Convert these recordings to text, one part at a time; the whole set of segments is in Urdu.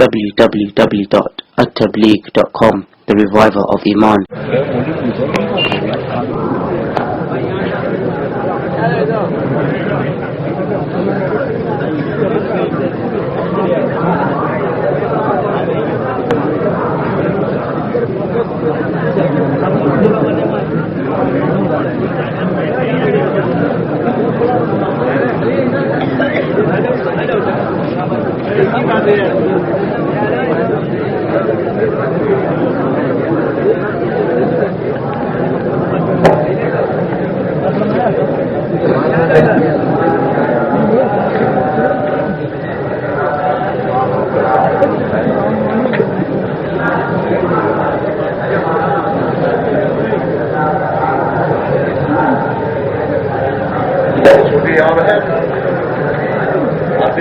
www.attableek.com, the reviver of Iman.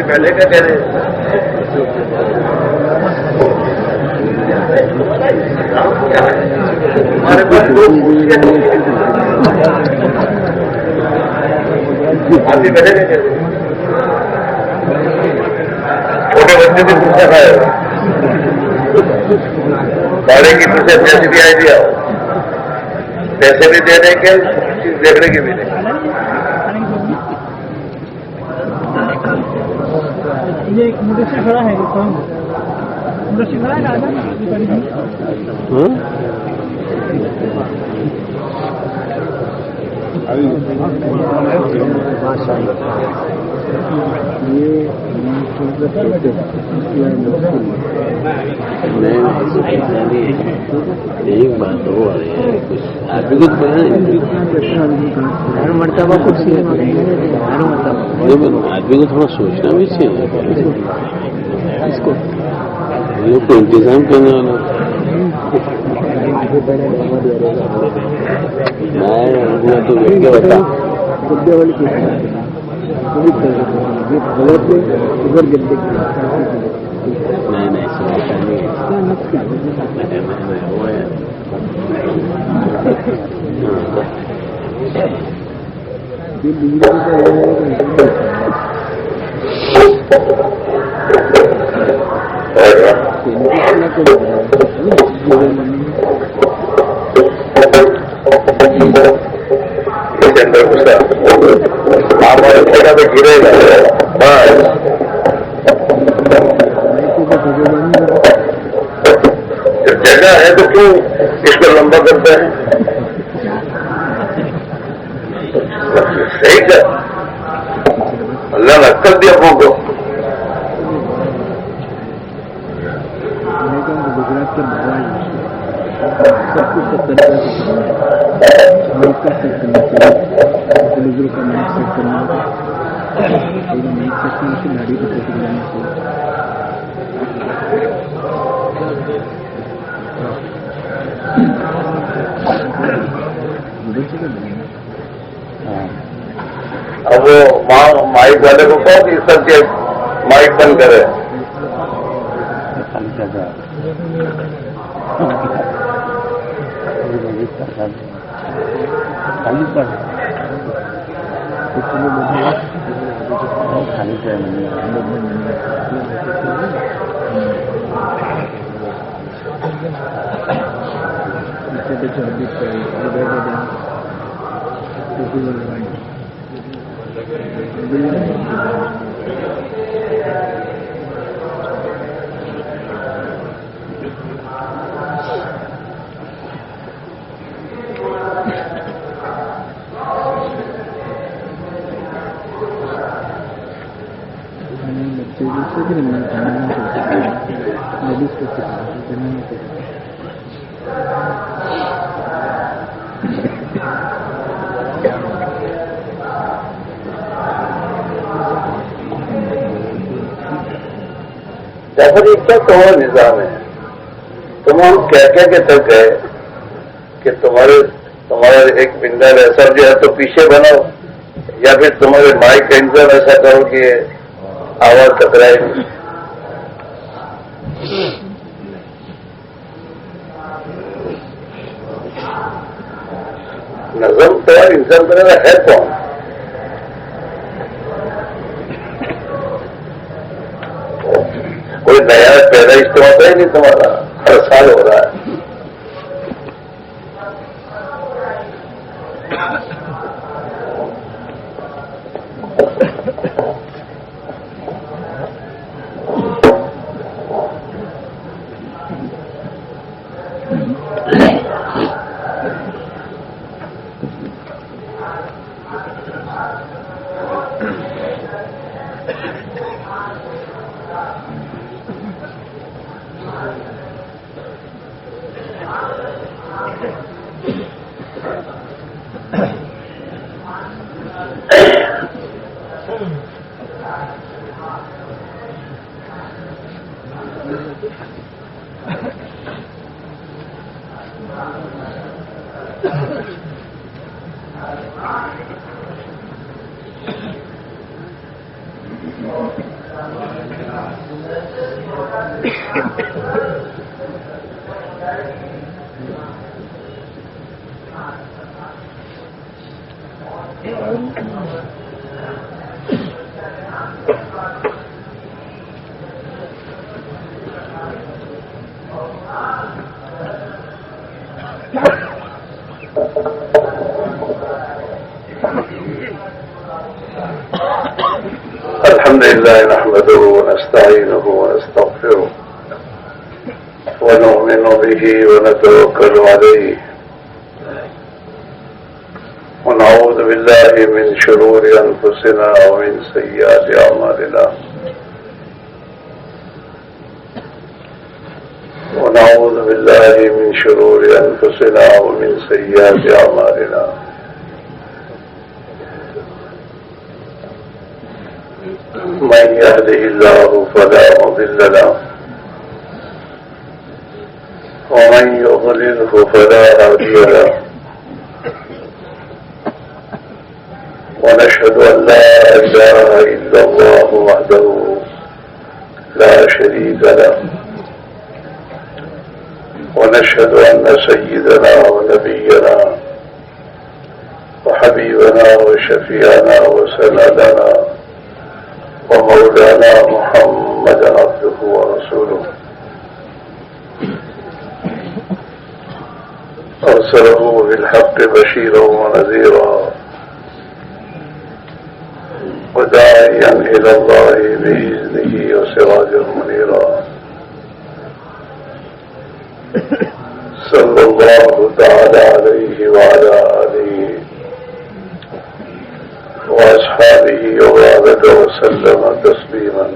پہلے کا کہہ رہے ہمارے پاس آپ پہلے کا کہہ رہے چھوٹے بچے سے پوچھا کھایا بڑے کی تجھے پیسے بھی آئی دیا پیسے بھی دے دیں گے چیز دیکھنے کے بھی دیں یہ ایک مدرسہ کھڑا ہے مدرسہ کھڑا ہے ایک بات ہو رہی ہے کچھ آدمی کو ہر مرتبہ کچھ آدمی کو تھوڑا سوچنا بھی چاہیے اس کو انتظام کرنے والا میں تو کیا بتا نہیں گرے گا جب جگہ ہے تو کیوں اس کو لمبا کرتا ہے صحیح ہے اللہ نے عقل دیا اپنوں کو گجرات کے بھگوان سب کچھ سیٹ کرنا چاہیے بزرگ کا مائک سیٹ کرنا مائک سیٹ کرنے سے گاڑی کو سیٹ کرنا چاہیے اب وہ مائک والے کو کہو کہ سب کے مائک بند کرے یہ کیا تمہارا نظام ہے تم ہم کہہ کے تک گئے کہ تمہارا ایک بندر ایسا جو ہے تو پیچھے بناؤ یا پھر تمہارے مائک کا انتظام ایسا کرو کہ آواز ٹکرائے گی نظم تیار انتظام کرنے کا ہے کون کوئی نیا پیدا ہی ہوتا ہی نہیں تمہارا، ہر سال ہو رہا ہے. الحمد لله نحمده ونستعينه ونستغفره ونؤمن به ونتوكل عليه ونعوذ بالله من شرور أنفسنا ومن سيئات أعمالنا ونعوذ بالله من شرور أنفسنا ومن سيئات أعمالنا من يهده الله فلا مضل له ومن يضلله فلا هادي له ونشهد أن لا إله إلا الله وحده لا شريك له ونشهد أن سيدنا ونبينا وحبيبنا وشفيعنا وسندنا ومولانا محمدا عبده ورسوله أرسله بالحق بشيرا ونذيرا وداعيا إلى الله بإذنه وسراجا منيرا صلى الله تعالى عليه وعلى آله وأصحابه وبارك وسلم تسليما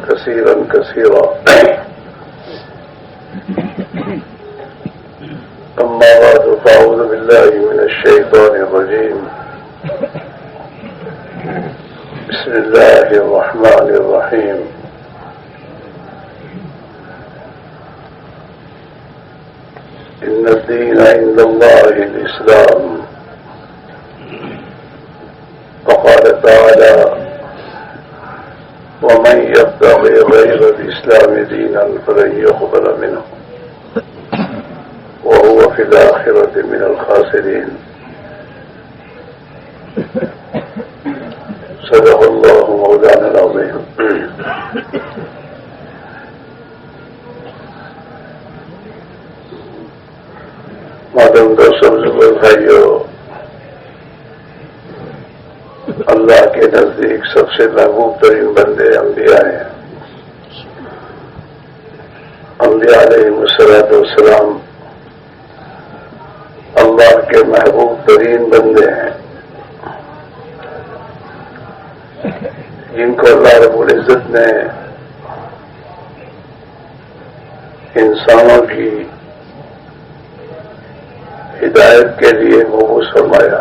كثيرا كثيرا. أما بعد فأعوذ بالله من الشيطان الرجيم. بسم الله الرحمن الرحيم. إن الدين عند الله الإسلام. وقال تعالى ومن يبتغي غير الإسلام دينا فلن يقبل منه وهو في الآخرة من الخاسرين. صدق الله مولانا العظيم. مادم دوستوں بزرگ بھائیوں، اللہ کے نزدیک سب سے محبوب ترین بندے انبیاء ہیں. انبیاء علیہ الصلوۃ والسلام اللہ کے محبوب ترین بندے ہیں، جن کو اللہ رب العزت نے انسانوں کی ہدایت کے لیے مبعوث فرمایا.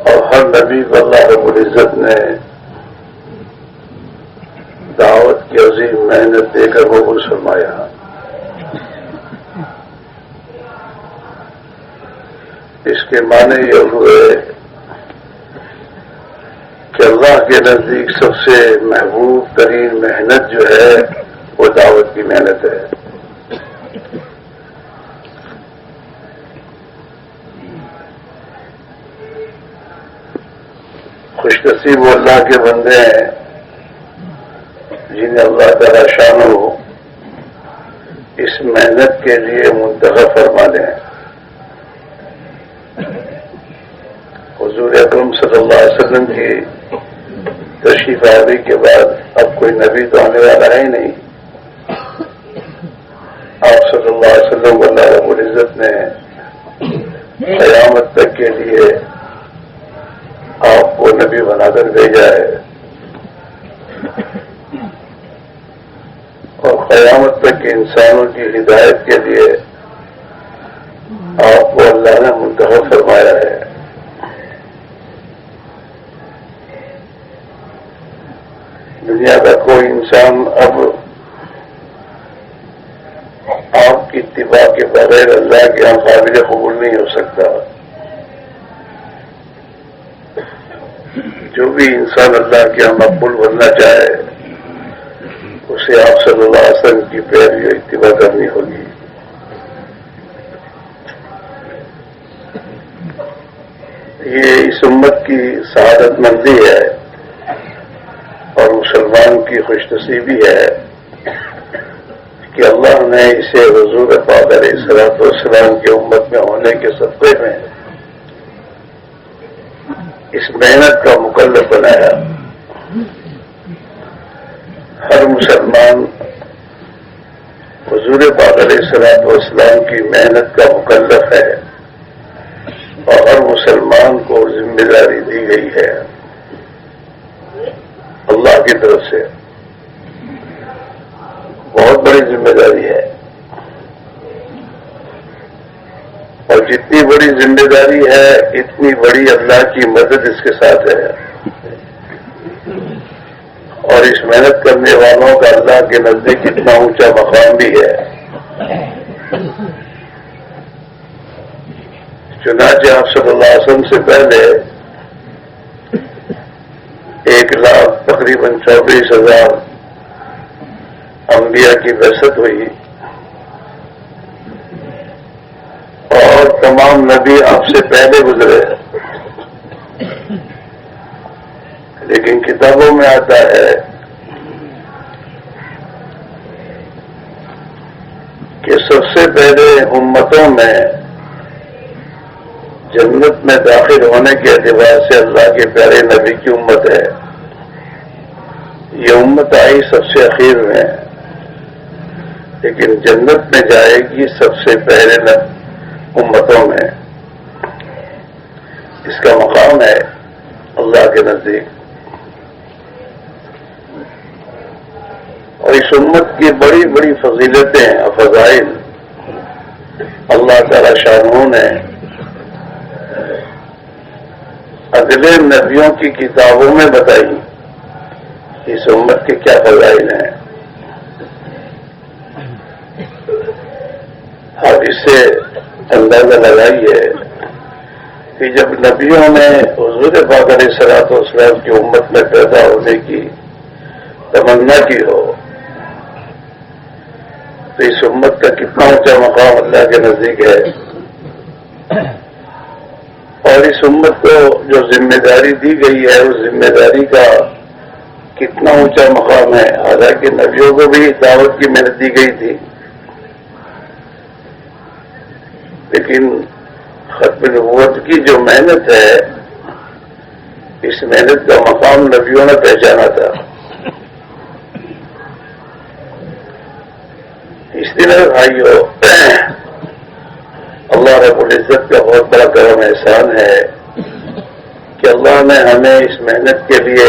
اور ہر نبی کو اللہ رب العزت نے دعوت کی عظیم محنت دے کر مبعوث فرمایا. اس کے معنی یہ ہوئے کہ اللہ کے نزدیک سب سے محبوب ترین محنت جو ہے وہ دعوت کی محنت ہے. خوش نصیب وہ اللہ کے بندے ہیں جنہیں اللہ تعالی شانہ اس محنت کے لیے منتخب فرمانے ہیں۔ حضور اکرم صلی اللہ علیہ وسلم کی تشریف آوری کے بعد اب کوئی نبی تو آنے والا ہے ہی نہیں۔ آپ صلی اللہ علیہ وسلم کو اللہ رب العزت نے قیامت تک کے لیے آپ کو نبی بنا کر بھیجا ہے، اور قیامت تک کے انسانوں کی ہدایت کے لیے آپ کو اللہ نے منتخب فرمایا ہے۔ دنیا کا کوئی انسان اب آپ کی اتباع کے بغیر اللہ کے یہاں قابل قبول نہیں ہو سکتا۔ جو بھی انسان اللہ کے یہاں مقبول بننا چاہے اسے آپ صلی اللہ علیہ وسلم کی پیروی اور اتباع کرنی ہوگی۔ یہ اس امت کی سعادت مندی ہے اور مسلمان کی خوش نصیبی ہے کہ اللہ نے اسے حضور پاک علیہ الصلوۃ والسلام کی امت میں ہونے کے صدقے میں اس محنت کا مکلف بنایا۔ ہر مسلمان حضور پاک علیہ الصلوۃ والسلام کی محنت کا مکلف ہے اور ہر مسلمان کو ذمہ داری دی گئی ہے اللہ کی طرف سے۔ بہت بڑی ذمہ داری ہے، اور جتنی بڑی ذمہ داری ہے اتنی بڑی اللہ کی مدد اس کے ساتھ ہے، اور اس محنت کرنے والوں کا اللہ کے نزدیک اتنا اونچا مقام بھی ہے۔ چنانچہ آپ صلی اللہ علیہ وسلم سے پہلے 1,00,000 تقریباً 24,000 انبیاء کی بعثت ہوئی، اور تمام نبی آپ سے پہلے گزرے، لیکن کتابوں میں آتا ہے کہ سب سے پہلے امتوں میں جنت میں داخل ہونے کے اعتبار سے اللہ کے پیارے نبی کی امت ہے۔ یہ امت آئی سب سے اخیر میں، لیکن جنت میں جائے گی سب سے پہلے امتوں میں۔ اس کا مقام ہے اللہ کے نزدیک، اور اس امت کی بڑی بڑی فضیلتیں اور فضائل اللہ تعالی شانہ نے اگلے نبیوں کی کتابوں میں بتائی اس امت کے کیا فضائل ہیں۔ آپ اس سے اندازہ لگائیے کہ جب نبیوں نے حضور پاک علیہ الصلوۃ والسلام کی امت میں پیدا ہونے کی تمنا کی ہو تو اس امت کا کتنا اونچا مقام اللہ کے نزدیک ہے، اور اس امت کو جو ذمہ داری دی گئی ہے اس ذمہ داری کا کتنا اونچا مقام ہے۔ حالانکہ نبیوں کو بھی دعوت کی محنت دی گئی تھی، لیکن ختم نبوت کی جو محنت ہے اس محنت کا مقام نبیوں نے پہچانا تھا۔ اس دن بھائیو، اللہ رب العزت کا بہت بڑا کرم احسان ہے کہ اللہ نے ہمیں اس محنت کے لیے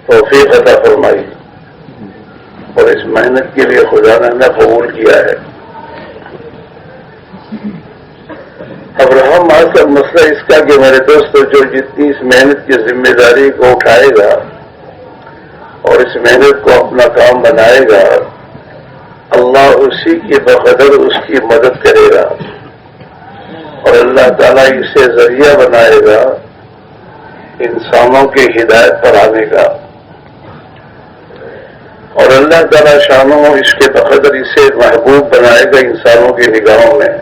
توفیق عطا فرمائی، اور اس محنت کے لیے خدا نے ہمیں قبول کیا ہے۔ اب رہا کا مسئلہ اس کا کہ میرے دوستوں، جو جتنی اس محنت کی ذمہ داری کو اٹھائے گا اور اس محنت کو اپنا کام بنائے گا، اللہ اسی کے بقدر اس کی مدد کرے گا، اور اللہ تعالیٰ اسے ذریعہ بنائے گا انسانوں کی ہدایت پر آنے کا، اور اللہ تعالیٰ شانوں اس کے بقدر اسے محبوب بنائے گا انسانوں کی نگاہوں میں۔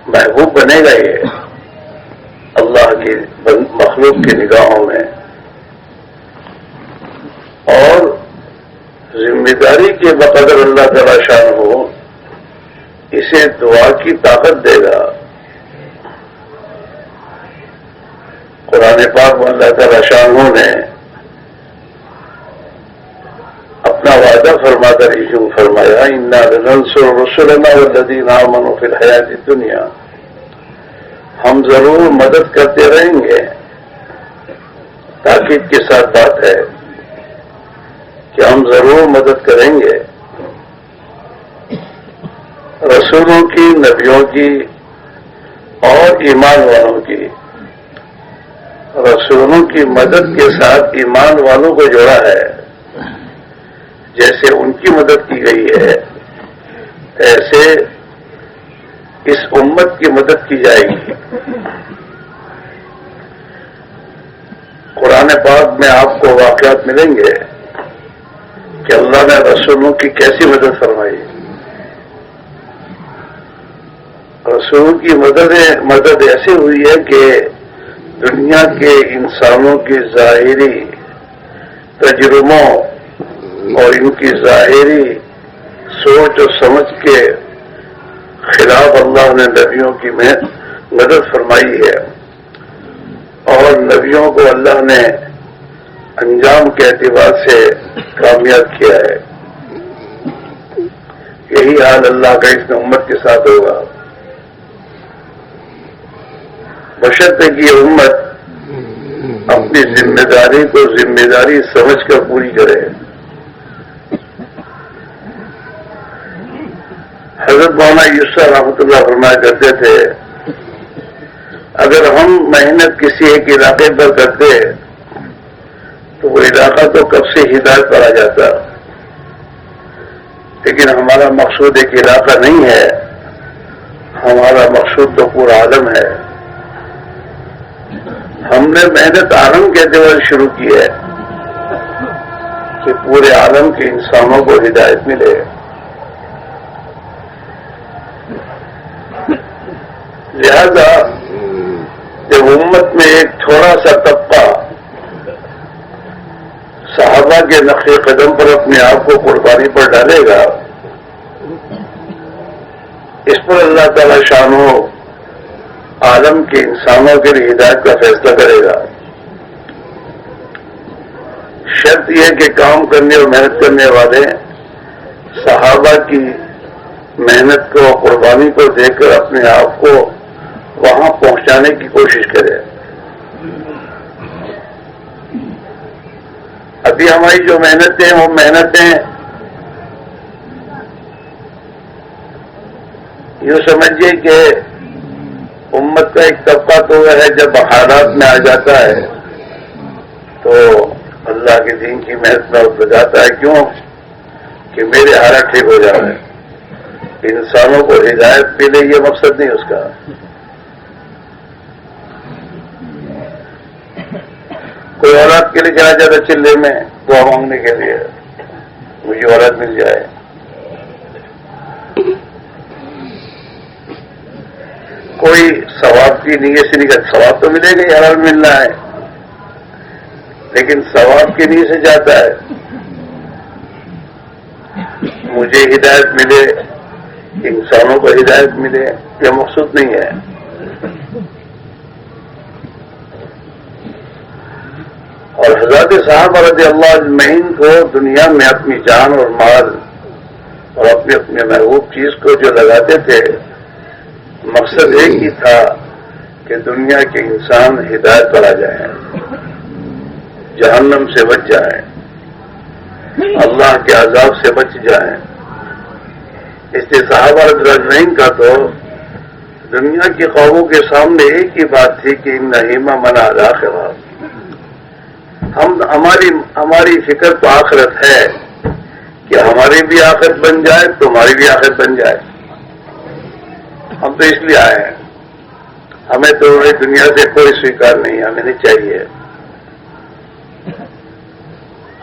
محبوب بنے گا یہ، اللہ کی مخلوق کی نگاہوں میں، اور ذمہ داری کے بقدر اللہ تعالی شان ہو اسے دعا کی طاقت دے گا۔ قرآن پاک میں اللہ تعالی شان نے اپنا وعدہ فرما کر یوں فرمایا، انا لننصر رسلنا والذین آمنوا فی الحیات الدنیا، ہم ضرور مدد کرتے رہیں گے۔ تاکید کے ساتھ بات ہے کہ ہم ضرور مدد کریں گے رسولوں کی، نبیوں کی اور ایمان والوں کی۔ رسولوں کی مدد کے ساتھ ایمان والوں کو جوڑا ہے، جیسے ان کی مدد کی گئی ہے ایسے اس امت کی مدد کی جائے گی۔ قرآن پاک میں آپ کو واقعات ملیں گے کہ اللہ نے رسولوں کی کیسی مدد فرمائی۔ رسولوں کی مدد ایسی ہوئی ہے کہ دنیا کے انسانوں کی ظاہری تجربوں اور ان کی ظاہری سوچ اور سمجھ کے خلاف اللہ نے نبیوں کی مدد فرمائی ہے، اور نبیوں کو اللہ نے انجام کے اعتبار سے کامیاب کیا ہے۔ یہی حال اللہ کا اس امت کے ساتھ ہوگا، بشرطے کہ یہ امت اپنی ذمہ داری کو ذمہ داری سمجھ کر پوری کرے۔ حضرت مولانا یوسف رحمۃ اللہ فرمایا کرتے تھے، اگر ہم محنت کسی ایک علاقے پر کرتے تو وہ علاقہ تو کب سے ہدایت پر آ جاتا، لیکن ہمارا مقصود ایک علاقہ نہیں ہے، ہمارا مقصود تو پورا عالم ہے۔ ہم نے محنت عالم کے اعتبار شروع کی ہے کہ پورے عالم کے انسانوں کو ہدایت ملے۔ لہذا جب امت میں ایک تھوڑا سا طبقہ صحابہ کے نقش قدم پر اپنے آپ کو قربانی پر ڈالے گا، اس پر اللہ تعالی شانہ عالم کے انسانوں کے لیے ہدایت کا فیصلہ کرے گا۔ شرط یہ کہ کام کرنے اور محنت کرنے والے صحابہ کی محنت کو، قربانی کو دیکھ کر اپنے آپ کو وہاں پہنچانے کی کوشش کرے۔ ابھی ہماری جو محنتیں وہ محنتیں یوں سمجھیے کہ امت کا ایک طبقہ تو ہے جب حالات میں آ جاتا ہے تو اللہ کے دین کی محنت میں اتر جاتا ہے، کیوں کہ میرے حالات ٹھیک ہو جا رہے ہیں، انسانوں کو ہدایت ملے، یہ مقصد نہیں اس کا۔ کوئی اولاد کے لیے چلا جاتا چلے میں دعا مانگنے کے لیے، مجھے اولاد مل جائے۔ کوئی ثواب کی نیت سے نہیں کرتا، ثواب تو ملے گا، حلال ملنا ہے، لیکن ثواب کی نیت سے جاتا ہے مجھے ہدایت ملے، انسانوں کو ہدایت ملے، یہ مقصود نہیں ہے۔ اور حضرت صاحب رضی اللہ اجمعین کو دنیا میں اپنی جان اور مال اور اپنے محبوب چیز کو جو لگاتے تھے، مقصد ایک ہی تھا کہ دنیا کے انسان ہدایت پر آ جائیں، جہنم سے بچ جائیں، اللہ کے عذاب سے بچ جائیں۔ اس لیے صحابہ رضی اللہ اجمعین کا تو دنیا کی قوموں کے سامنے ایک ہی بات تھی کہ ان نہیمہ منا الآخرہ، ہماری فکر تو آخرت ہے کہ ہماری بھی آخرت بن جائے، تمہاری بھی آخرت بن جائے۔ ہم تو اس لیے آئے ہیں، ہمیں تو دنیا سے کوئی سویکار نہیں، ہمیں نہیں چاہیے۔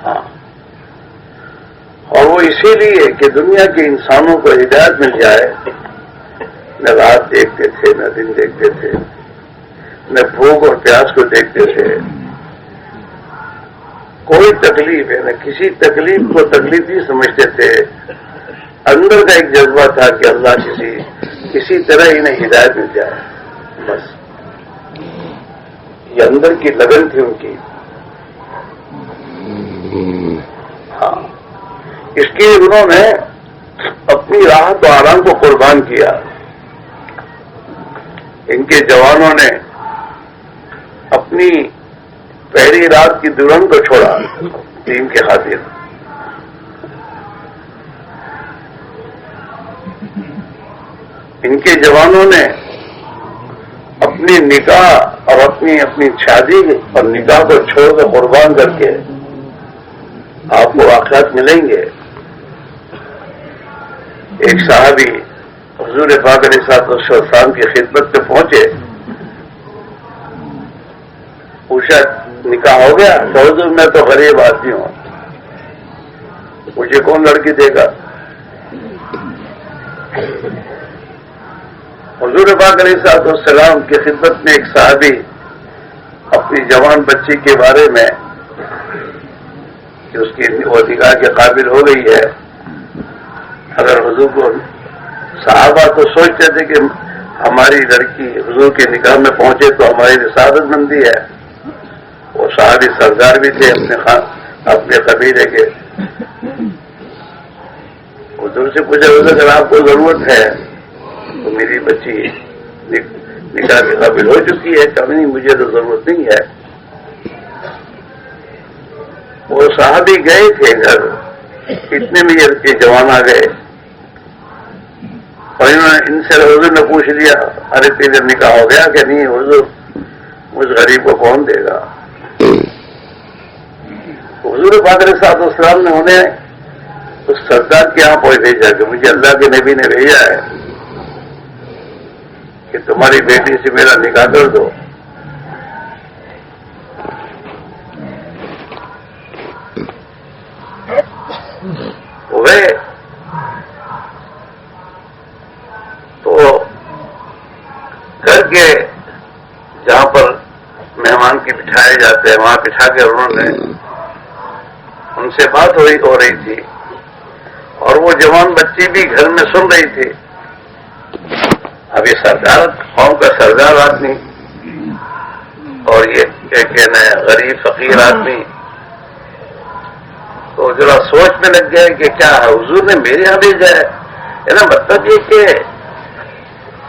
ہاں، اور وہ اسی لیے کہ دنیا کے انسانوں کو ہدایت مل جائے، نہ رات دیکھتے تھے نہ دن دیکھتے تھے، نہ بھوک اور پیاس کو دیکھتے تھے. کوئی تکلیف ہے نہ کسی تکلیف کو تکلیف نہیں سمجھتے تھے. اندر کا ایک جذبہ تھا کہ اللہ کسی طرح انہیں ہدایت مل جائے. بس یہ اندر کی لگن تھی ان کی. ہاں، اس کے انہوں نے اپنی راحت و آرام کو قربان کیا. ان کے جوانوں نے اپنی پہلی رات کی دلہن کو چھوڑا دین کے خاطر. ان کے جوانوں نے اپنی نکاح اور اپنی شادی اور نکاح کو چھوڑ کر قربان کر کے، آپ کو واقعات ملیں گے. ایک صحابی حضور پاک علیہ السلام کی خدمت پہ پہنچے، پوچھا نکاح ہو گیا؟ تو حضور میں تو غریب آدمی ہوں، مجھے کون لڑکی دے گا؟ حضور پاک علیہ السلام کی خدمت میں ایک صحابی اپنی جوان بچی کے بارے میں کہ اس کی وہ نکاح کے قابل ہو گئی ہے. اگر حضور کو صحابہ تو سوچتے تھے کہ ہماری لڑکی حضور کے نکاح میں پہنچے تو ہماری سعادت مندی ہے. وہ صحابی سردار بھی تھے اپنے قبیلے کے. حضور سے پوچھا اگر آپ کو ضرورت ہے تو میری بچی نکاح کے قابل ہو چکی ہے. کہا نہیں مجھے تو ضرورت نہیں ہے. وہ صحابی گئے تھے گھر، اتنے میں یہ جوان آ گئے اور انہوں نے ان سے حضور نے پوچھ لیا ارے تیرا نکاح ہو گیا کہ نہیں؟ حضور مجھ غریب کو کون دے گا؟ حضور پاک علیہ السلام نے انہیں اس سردار کے یہاں پہنچ بھیجا کہ مجھے اللہ کے نبی نے بھیجا ہے کہ تمہاری بیٹی سے میرا نکاح کر دو. وہ تو گھر کے جہاں پر مہمان کی بٹھائے جاتے ہیں وہاں بٹھا کے انہوں نے ان سے بات ہو رہی تھی اور وہ جوان بچی بھی گھر میں سن رہی تھی. اب یہ سردار قوم کا سردار آدمی اور یہ کہنا ہے غریب فقیر آدمی تو ذرا سوچ میں لگ گئے کہ کیا حضور نے میرے یہاں بھیجا ہے نا. مطلب یہ کہ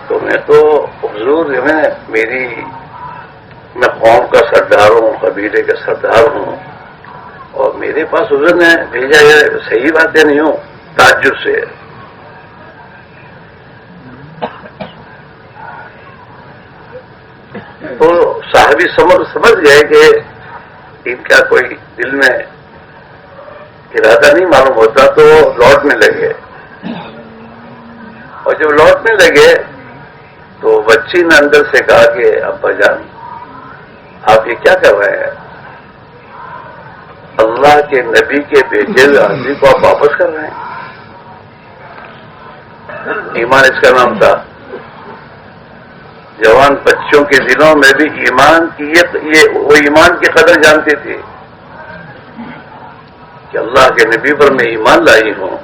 تو میں تو حضور میں قوم کا سردار ہوں، قبیلے کا سردار ہوں اور میرے پاس حضور نے بھیجا ہے. صحیح باتیں نہیں ہوں. تعجب سے تو صحابی سمجھ گئے کہ ان کا کوئی دل میں ارادہ نہیں معلوم ہوتا تو لوٹنے لگے. اور جب لوٹنے لگے تو بچی نے اندر سے کہا کہ ابا جان آپ یہ کیا کر رہے ہیں؟ اللہ کے نبی کے بھیجے ہوئے آدمی کو آپ واپس کر رہے ہیں. ایمان اس کا نام تھا. جوان بچوں کے دلوں میں بھی ایمان کی وہ ایمان کی قدر جانتے تھے کہ اللہ کے نبی پر میں ایمان لائی ہوں.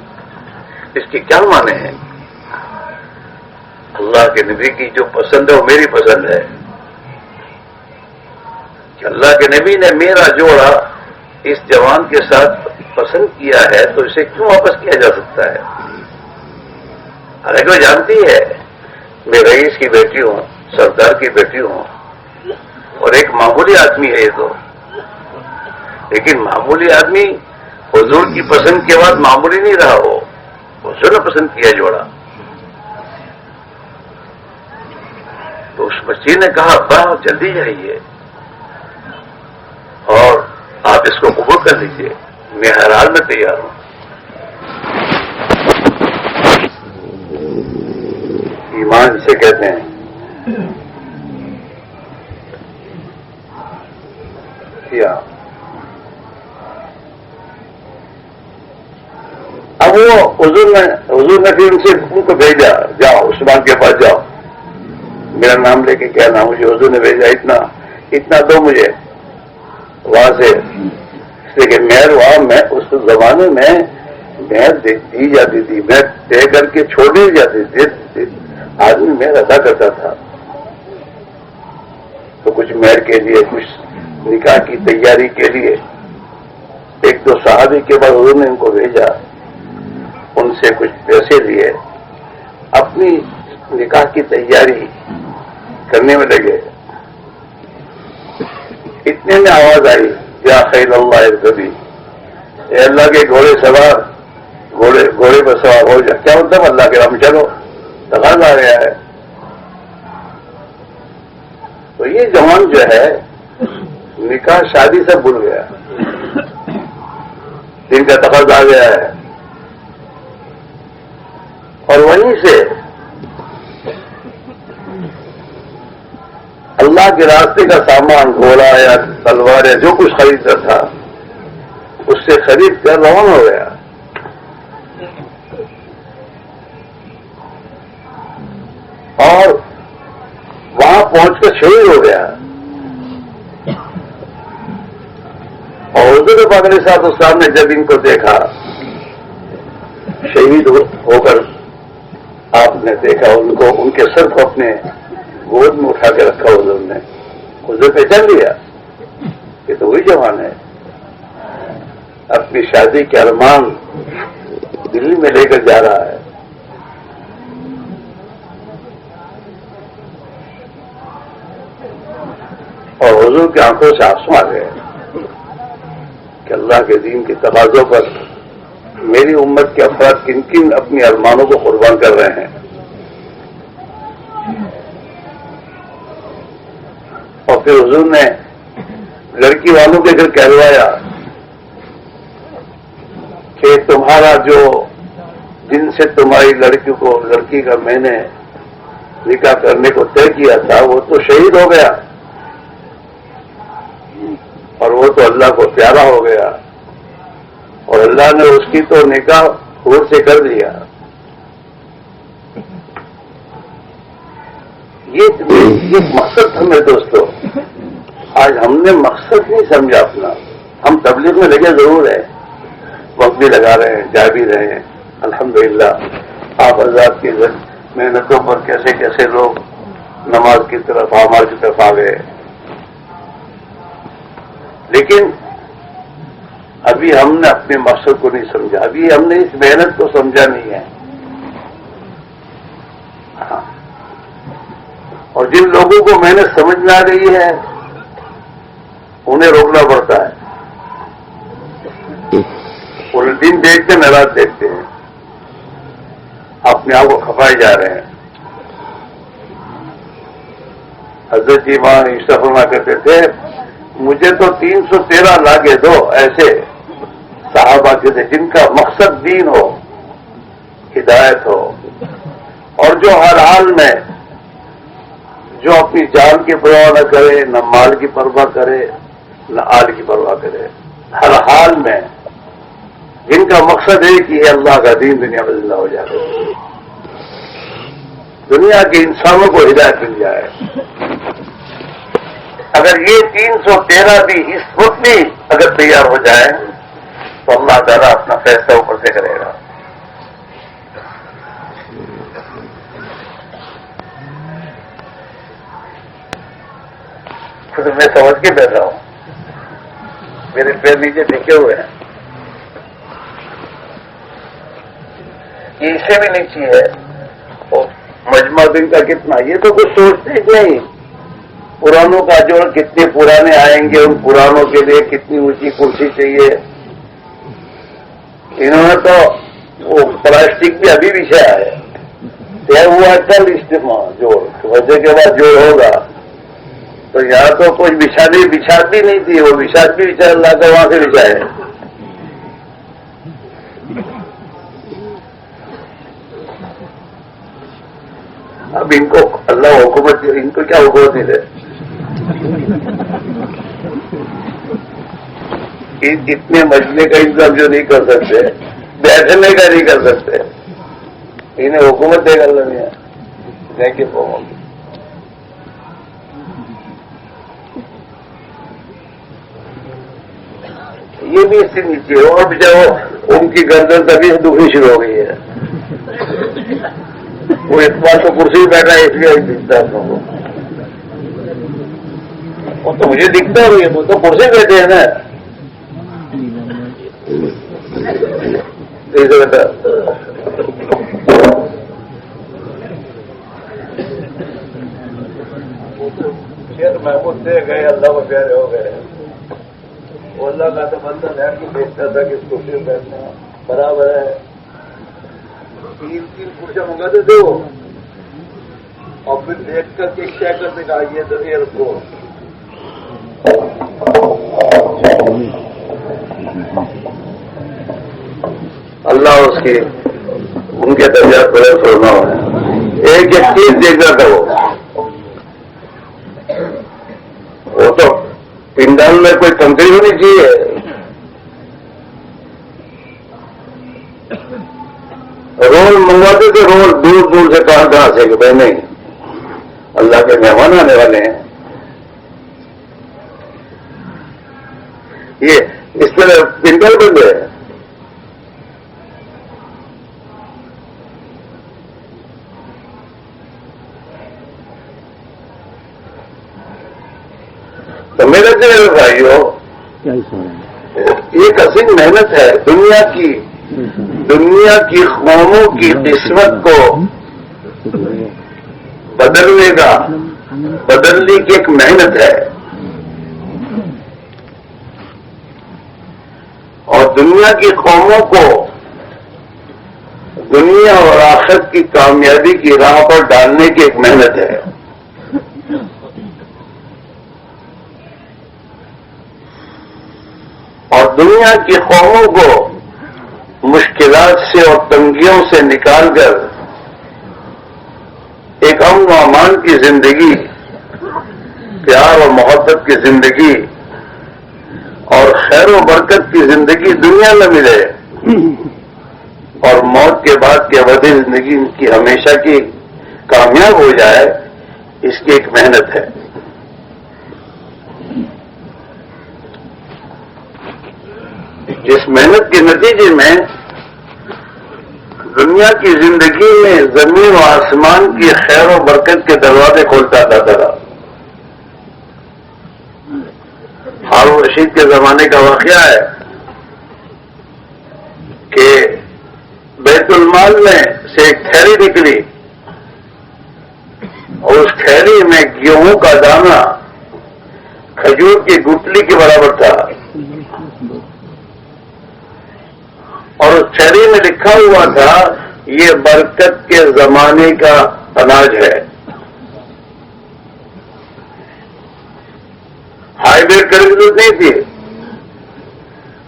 اس کے کیا معنی ہیں؟ اللہ کے نبی کی جو پسند ہے وہ میری پسند ہے. کہ اللہ کے نبی نے میرا جوڑا اس جوان کے ساتھ پسند کیا ہے تو اسے کیوں واپس کیا جا سکتا ہے؟ حالانکہ وہ جانتی ہے میں رئیس کی بیٹی ہوں، سردار کی بیٹی ہوں اور ایک معمولی آدمی ہے یہ تو. لیکن معمولی آدمی حضور کی پسند کے بعد معمولی نہیں رہا. وہ حضور نے پسند کیا جوڑا. تو اس بچی نے کہا ابا جلدی جائیے اور آپ اس کو قبول کر لیجیے، میں ہر حال میں تیار ہوں. ایمان سے کہتے ہیں. اب وہ حضور نے پھر ان کو بھیجا جاؤ عثمان کے پاس جاؤ. میرا نام لے کے کہنا مجھے حضور نے بھیجا، اتنا دو مجھے وہاں سے، اس لیے کہ مہر وہاں میں اس زمانے میں مہر دی جاتی تھی، مہر دے کر کے چھوڑی جاتی تھی، آدمی مہر ادا کرتا تھا. تو کچھ مہر کے لیے، کچھ نکاح کی تیاری کے لیے، ایک دو صحابی کے بعد حضور نے ان کو بھیجا، ان سے کچھ پیسے لیے، اپنی نکاح کی تیاری کرنے میں لگے. اتنے میں آواز آئی، یا خیل اللہ ارکبی، اے اللہ کے گھوڑے سوار، گھوڑے پر سوار ہو جا. کیا مطلب؟ اللہ کے رام چلو، تقاضا آ گیا ہے. تو یہ جوان جو ہے نکاح شادی سے بھول گیا، دن کا تقاضا آ گیا ہے، اور وہیں سے اللہ کے راستے کا سامان، گھوڑا یا تلوار یا جو کچھ خریدتا تھا، اس سے خرید کر روانہ ہو گیا. اور وہاں پہنچ کر شہید ہو گیا. اور حضور پاک علیہ الصلوۃ والسلام نے جب ان کو دیکھا شہید ہو کر، آپ نے دیکھا ان کو، ان کے سر کو اپنے گود میں اٹھا کے رکھا حضور نے. حضور پہچان لیا کہ تو وہی جوان ہے، اپنی شادی کے ارمان دلی میں لے کر جا رہا ہے. اور حضور کی آنکھوں سے آنسو آ گئے کہ اللہ کے دین کے تقاضوں پر میری امت کے افراد کن کن اپنی ارمانوں کو قربان کر رہے ہیں. اور پھر حضور نے لڑکی والوں کے گھر کہلوایا کہ تمہارا جو، جن سے تمہاری لڑکی کا میں نے نکاح کرنے کو طے کیا تھا، وہ تو شہید ہو گیا، اور وہ تو اللہ کو پیارا ہو گیا، اور اللہ نے اس کی تو نکاح حور سے کر دیا. یہ مقصد ہمیں دوستو، آج ہم نے مقصد نہیں سمجھا اپنا. ہم تبلیغ میں لگے ضرور ہیں، وقت بھی لگا رہے ہیں، جا بھی رہے ہیں، الحمدللہ. آپ حضرات کی محنتوں پر کیسے کیسے لوگ نماز کی طرف، اعمال کی طرف آ گئے. لیکن ابھی ہم نے اپنے مقصد کو نہیں سمجھا، ابھی ہم نے اس محنت کو سمجھا نہیں ہے. ہاں. اور جن لوگوں کو محنت سمجھ میں آ گئی ہے انہیں روکنا پڑتا ہے. وہ دن دیکھتے ہیں، رات دیکھتے ہیں، اپنے آپ کو کھپائے جا رہے ہیں. حضرت جی وہاں فرما کرتے تھے، مجھے تو 313 لاگے دو ایسے صحابہ کے تھے جن کا مقصد دین ہو، ہدایت ہو، اور جو ہر حال میں، جو اپنی جان کی پرواہ نہ کرے، نہ مال کی پرواہ کرے، نہ آل کی پرواہ کرے، ہر حال میں جن کا مقصد ایک ہی ہے، اللہ کا دین دنیا میں زندہ ہو جائے، دنیا کے انسانوں کو ہدایت مل جائے. اگر یہ 313 بھی اس وقت بھی اگر تیار ہو جائے تو اللہ تعالیٰ اپنا فیصلہ اوپر سے کرے گا. خود میں سمجھ کے بیٹھا ہوں، میرے پیر نیچے ٹکے ہوئے ہیں. یہ اسے بھی نیچی ہے. اور مجمع دن کا کتنا، یہ تو کچھ سوچتے ہی نہیں. پرانوں کا جو کتنے پرانے آئیں گے، ان پرانوں کے لیے کتنی اونچی کرسی چاہیے. انہوں نے تو وہ پلاسٹک بھی ابھی بچھایا ہے، طے ہوا کل اجتماع جوڑ وجہ کے بعد جوڑ ہوگا. تو یہاں تو کوئی بچھات بھی نہیں تھی، وہ بچھات بھی بچا اللہ کا وہاں سے بچھائے. اب ان کو اللہ حکومت، ان کو کیا حکومت نہیں دے. اتنے مجلے کا انتظام جو نہیں کر سکتے، بیٹھنے کا نہیں کر سکتے، انہیں حکومت دے گا اللہ میاں. یہ بھی اس سے نیچے ہے، اور بیچارے ان کی گردن تبھی سے دکھنی شروع ہو گئی ہے. وہ اتنا تو کرسی بیٹھا ہے اس لیے دکھتا ہے کو. وہ تو مجھے دکھتا ہے، وہ تو کرسی بیٹھے ہیں نا. محمود سے گئے، اللہ کو پیارے ہو گئے. وہ اللہ کا تو بندہ ہے کہ دیکھتا تھا کہ اس کرسی میں بیٹھنا برابر ہے. 3 کرسیاں منگاتے تھے وہ، اور پھر دیکھ کر کے کیا کرتے کہا یہ دنیا رکھو. اللہ اس کی ان کے درجات بڑے فرما ہے. ایک چیز دیکھ رہا تھا وہ تو پنڈال میں کوئی تنتری ہونی چاہیے. رول منگواتے تھے، رول دور دور سے کہاں سے کہ بھائی نہیں اللہ کے مہمان آنے والے ہیں. یہ اس طرح پنڈال بن گئے. تو میرے میرے بھائیوں، ایک عظیم محنت ہے دنیا کی قوموں کی قسمت کو بدلنے کی ایک محنت ہے. اور دنیا کی قوموں کو دنیا اور آخرت کی کامیابی کی راہ پر ڈالنے کی ایک محنت ہے. اور دنیا کی قوموں کو مشکلات سے اور تنگیوں سے نکال کر ایک امن و امان کی زندگی، پیار اور محبت کی زندگی اور خیر و برکت کی زندگی دنیا میں ملے، اور موت کے بعد کی ابدی زندگی ان کی ہمیشہ کی کامیاب ہو جائے، اس کی ایک محنت ہے. جس محنت کے نتیجے میں دنیا کی زندگی میں زمین و آسمان کی خیر و برکت کے دروازے کھولتا تھا. ہارون رشید کے زمانے کا واقعہ ہے کہ بیت المال میں سے ایک تھیلی نکلی، اور اس تھیلی میں گیہوں کا دانہ کھجور کی گٹلی کے برابر تھا، اور اس تھیلی میں لکھا ہوا تھا یہ برکت کے زمانے کا اناج ہے. ہائی ویٹ کرنے کی ضرورت نہیں تھی،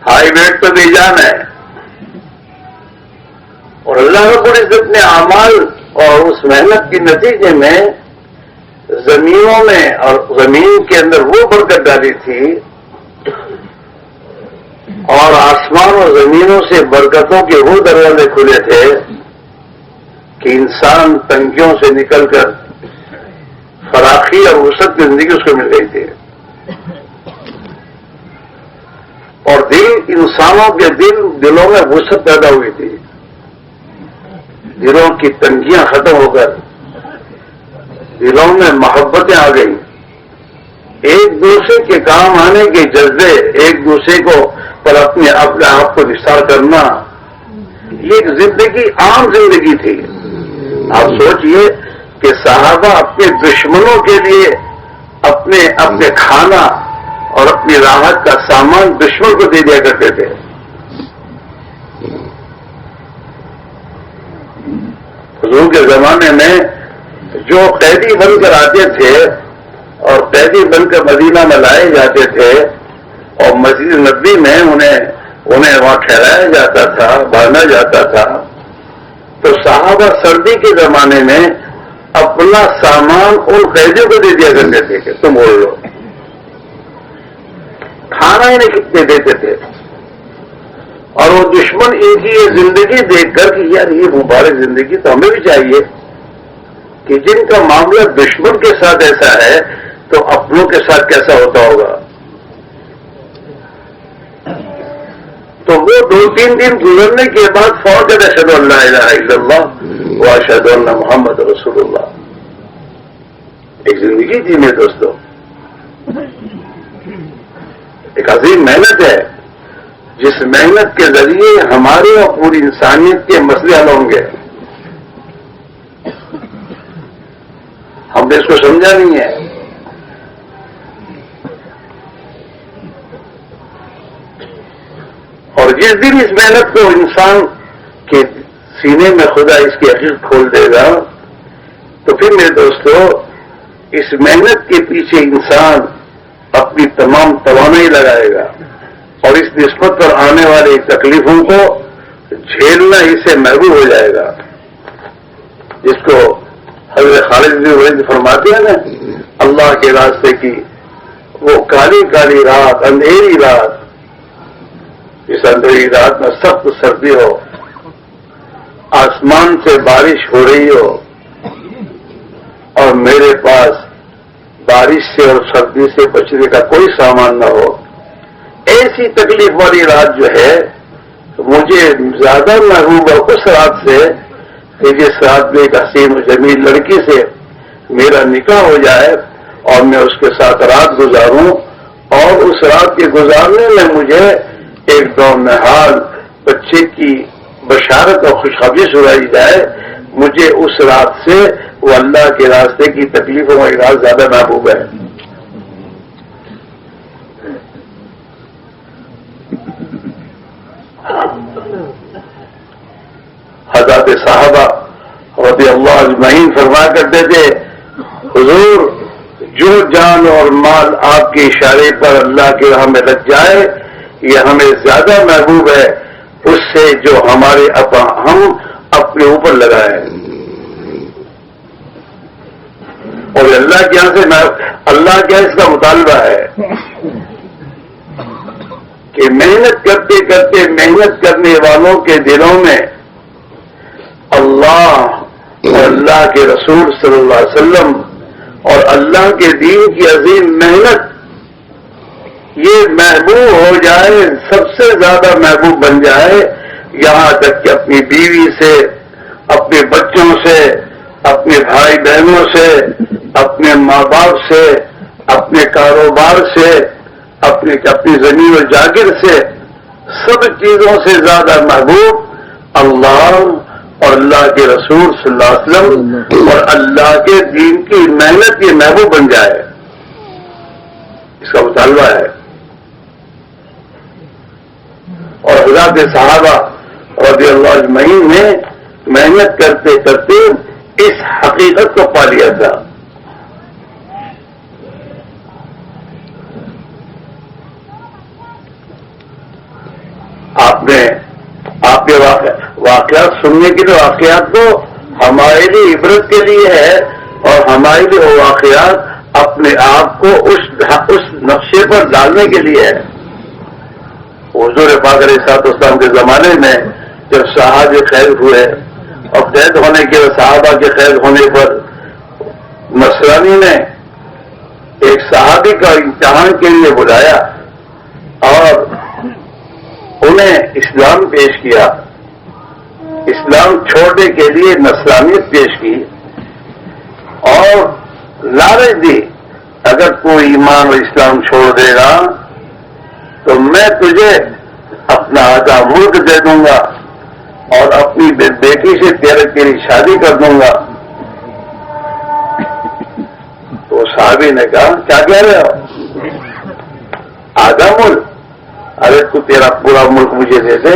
ہائی ویٹ تو بے جان ہے. اور اللہ رب العزت نے اعمال اور اس محنت کے نتیجے میں زمینوں میں اور زمین کے اندر وہ برکت ڈالی تھی، اور آسمان اور زمینوں سے برکتوں کے وہ دروازے کھلے تھے کہ انسان تنگیوں سے نکل کر فراخی اور وسعت کی زندگی اس کو مل گئی تھی. اور انسانوں کے دلوں میں وسعت پیدا ہوئی تھی، دلوں کی تنگیاں ختم ہو کر دلوں میں محبتیں آ گئی، ایک دوسرے کے کام آنے کے جذبے، ایک دوسرے کو پر اپنے آپ کو نثار کرنا، یہ ایک زندگی عام زندگی تھی. آپ سوچئے کہ صحابہ اپنے دشمنوں کے لیے اپنے کھانا اور اپنی راحت کا سامان دشمن کو دے دیا کرتے تھے. حضور کے زمانے میں جو قیدی بن کر آتے تھے اور قیدی بن کر مدینہ میں لائے جاتے تھے، اور مسجد نبوی میں انہیں وہاں ٹھہرایا جاتا تھا، باندھا جاتا تھا، تو صحابہ سردی کے زمانے میں اپنا سامان ان قیدیوں کو دے دیا کرتے تھے کہ تم بول لو. کھانا انہیں کتنے دیتے تھے، اور وہ دشمن ان کی یہ زندگی دیکھ کر کہ یار یہ مبارک زندگی تو ہمیں بھی چاہیے، کہ جن کا معاملہ دشمن کے ساتھ ایسا ہے تو اپنوں کے ساتھ کیسا ہوتا ہوگا. وہ 2-3 دن گزرنے کے بعد فوراً اشہد ان لا الہ الا اللہ و اشہد ان محمد رسول اللہ. ایک زندگی تھی میرے دوستوں، ایک عظیم محنت ہے، جس محنت کے ذریعے ہمارے اور پوری انسانیت کے مسئلے حل ہوں گے. ہم نے اس کو سمجھا نہیں ہے. اور جس دن اس محنت کو انسان کے سینے میں خدا اس کی حقیقت کھول دے گا، تو پھر میرے دوستو اس محنت کے پیچھے انسان اپنی تمام توانائی لگائے گا اور اس نسبت پر آنے والی تکلیفوں کو جھیلنا اسے محبوب ہو جائے گا. جس کو حضرت خالد بن ولید فرماتے ہیں نا، اللہ کے راستے کی وہ کالی کالی رات، اندھیری رات، اس اندھیری رات میں سخت سردی ہو، آسمان سے بارش ہو رہی ہو اور میرے پاس بارش سے اور سردی سے بچنے کا کوئی سامان نہ ہو، ایسی تکلیف والی رات جو ہے مجھے زیادہ محبوب ہے اس رات سے کہ جس رات میں ایک حسین و جمیل لڑکی سے میرا نکاح ہو جائے اور میں اس کے ساتھ رات گزاروں، اور اس رات کے گزارنے میں مجھے ایک نونہال بچے کی بشارت اور خوشخبری سنائی جائے. مجھے اس رات سے وہ اللہ کے راستے کی تکلیفوں کا علاج زیادہ محبوب ہے. حضرات صحابہ رضی اللہ اجمعین فرمایا کرتے تھے، حضور جو جان اور مال آپ کے اشارے پر اللہ کے راہ میں لگ جائے یہ ہمیں زیادہ محبوب ہے اس سے جو ہم اپنے اوپر لگائیں. اور اللہ کے یہاں سے اللہ کیا اس کا مطالبہ ہے کہ محنت کرتے کرتے محنت کرنے والوں کے دلوں میں اللہ اور اللہ کے رسول صلی اللہ علیہ وسلم اور اللہ کے دین کی عظیم محنت یہ محبوب ہو جائے، سب سے زیادہ محبوب بن جائے، یہاں تک کہ اپنی بیوی سے، اپنے بچوں سے، اپنے بھائی بہنوں سے، اپنے ماں باپ سے، اپنے کاروبار سے، اپنی زمین و جاگیر سے، سب چیزوں سے زیادہ محبوب اللہ اور اللہ کے رسول صلی اللہ علیہ وسلم اور اللہ کے دین کی محنت یہ محبوب بن جائے. اس کا مطالبہ ہے. اور حضرات صحابہ رضی اللہ اجمعین نے محنت کرتے کرتے اس حقیقت کو پا لیا تھا. آپ نے واقعات سننے کے لیے واقعات تو ہمارے لیے عبرت کے لیے ہے اور ہمارے لیے وہ واقعات اپنے آپ کو اس نقشے پر ڈالنے کے لیے ہے. حضور پاک علیہ الصلوۃ والسلام کے زمانے میں جب صحابہ قید ہوئے اور قید ہونے کے صحابہ کے قید ہونے پر نصرانی نے ایک صحابی کا امتحان کے لیے بلایا اور انہیں اسلام پیش کیا. اسلام چھوڑنے کے لیے نصرانیت پیش کی اور لالچ دی، اگر کوئی ایمان اور اسلام چھوڑ دے گا تو میں تجھے اپنا آدھا ملک دے دوں گا اور اپنی بیٹی سے تیری شادی کر دوں گا. تو صحابی نے کہا کیا کہہ رہے ہو؟ آدھا ملک؟ ارے تو تیرا پورا ملک مجھے دے دے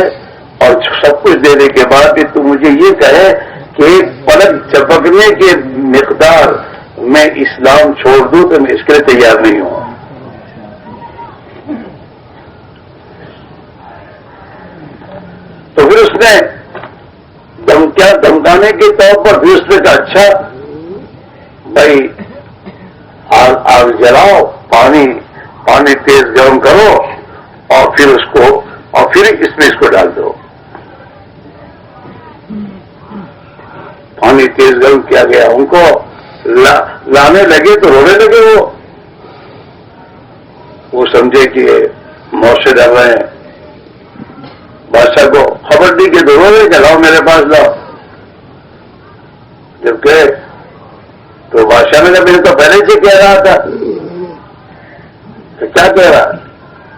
اور سب کچھ دینے کے بعد بھی تو مجھے یہ کہے کہ ایک پلک چپکنے کے مقدار میں اسلام چھوڑ دوں تو میں اس کے لیے تیار نہیں ہوں. تو پھر اس نے دمکانے کے طور پر بھی اس نے کہا اچھا بھائی آگ جلاؤ، پانی تیز گرم کرو اور پھر اس میں اس کو ڈال دو. پانی تیز گرم کیا گیا، ان کو لانے لگے تو رونے لگے. وہ سمجھے کہ موت سے ڈر رہے ہیں. بادشاہ کو خبر دی کہ ضرور ہے کہ لاؤ میرے پاس لاؤ. جب گئے تو بادشاہ نے کہا میں نے تو پہلے سے کہہ رہا تھا. تو کیا کہہ رہا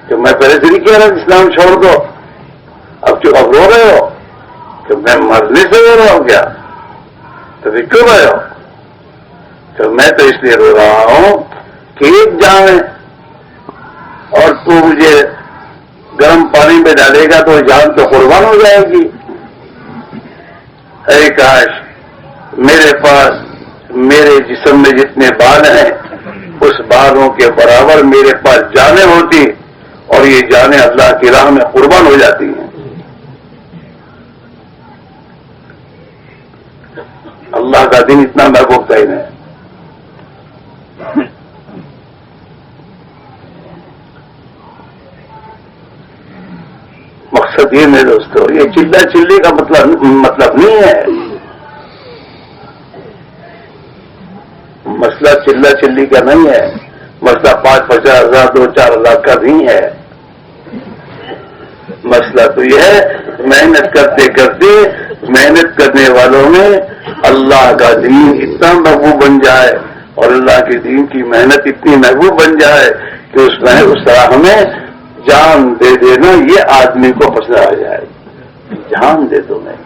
کہ میں پہلے سے نہیں کہہ رہا اسلام چھوڑ دو. اب رو رہے ہو کہ میں مرنے سے رو رہا ہوں کیا؟ تو پھر کیوں رہے ہو؟ تو میں تو اس لیے رو رہا ہوں کہ ایک جان ہے اور تو مجھے گرم پانی میں ڈالے گا تو جان تو قربان ہو جائے گی. اے کاش میرے پاس میرے جسم میں جتنے بال ہیں اس بالوں کے برابر میرے پاس جانیں ہوتی اور یہ جانیں اللہ کی راہ میں قربان ہو جاتی ہیں. اللہ کا دین اتنا محبوب ترین ہے. مقصد یہ میرے دوستوں یہ چلا چلی کا مطلب نہیں ہے. مسئلہ چلا چلی کا نہیں ہے. مسئلہ 5,000 2-4 لاکھ کا نہیں ہے. مسئلہ تو یہ ہے محنت کرتے کرتے محنت کرنے والوں میں اللہ کا دین اتنا محبوب بن جائے اور اللہ کے دین کی محنت اتنی محبوب بن جائے کہ اس طرح ہمیں جان دے دینا یہ آدمی کو پسند آ جائے. جان دے دو میں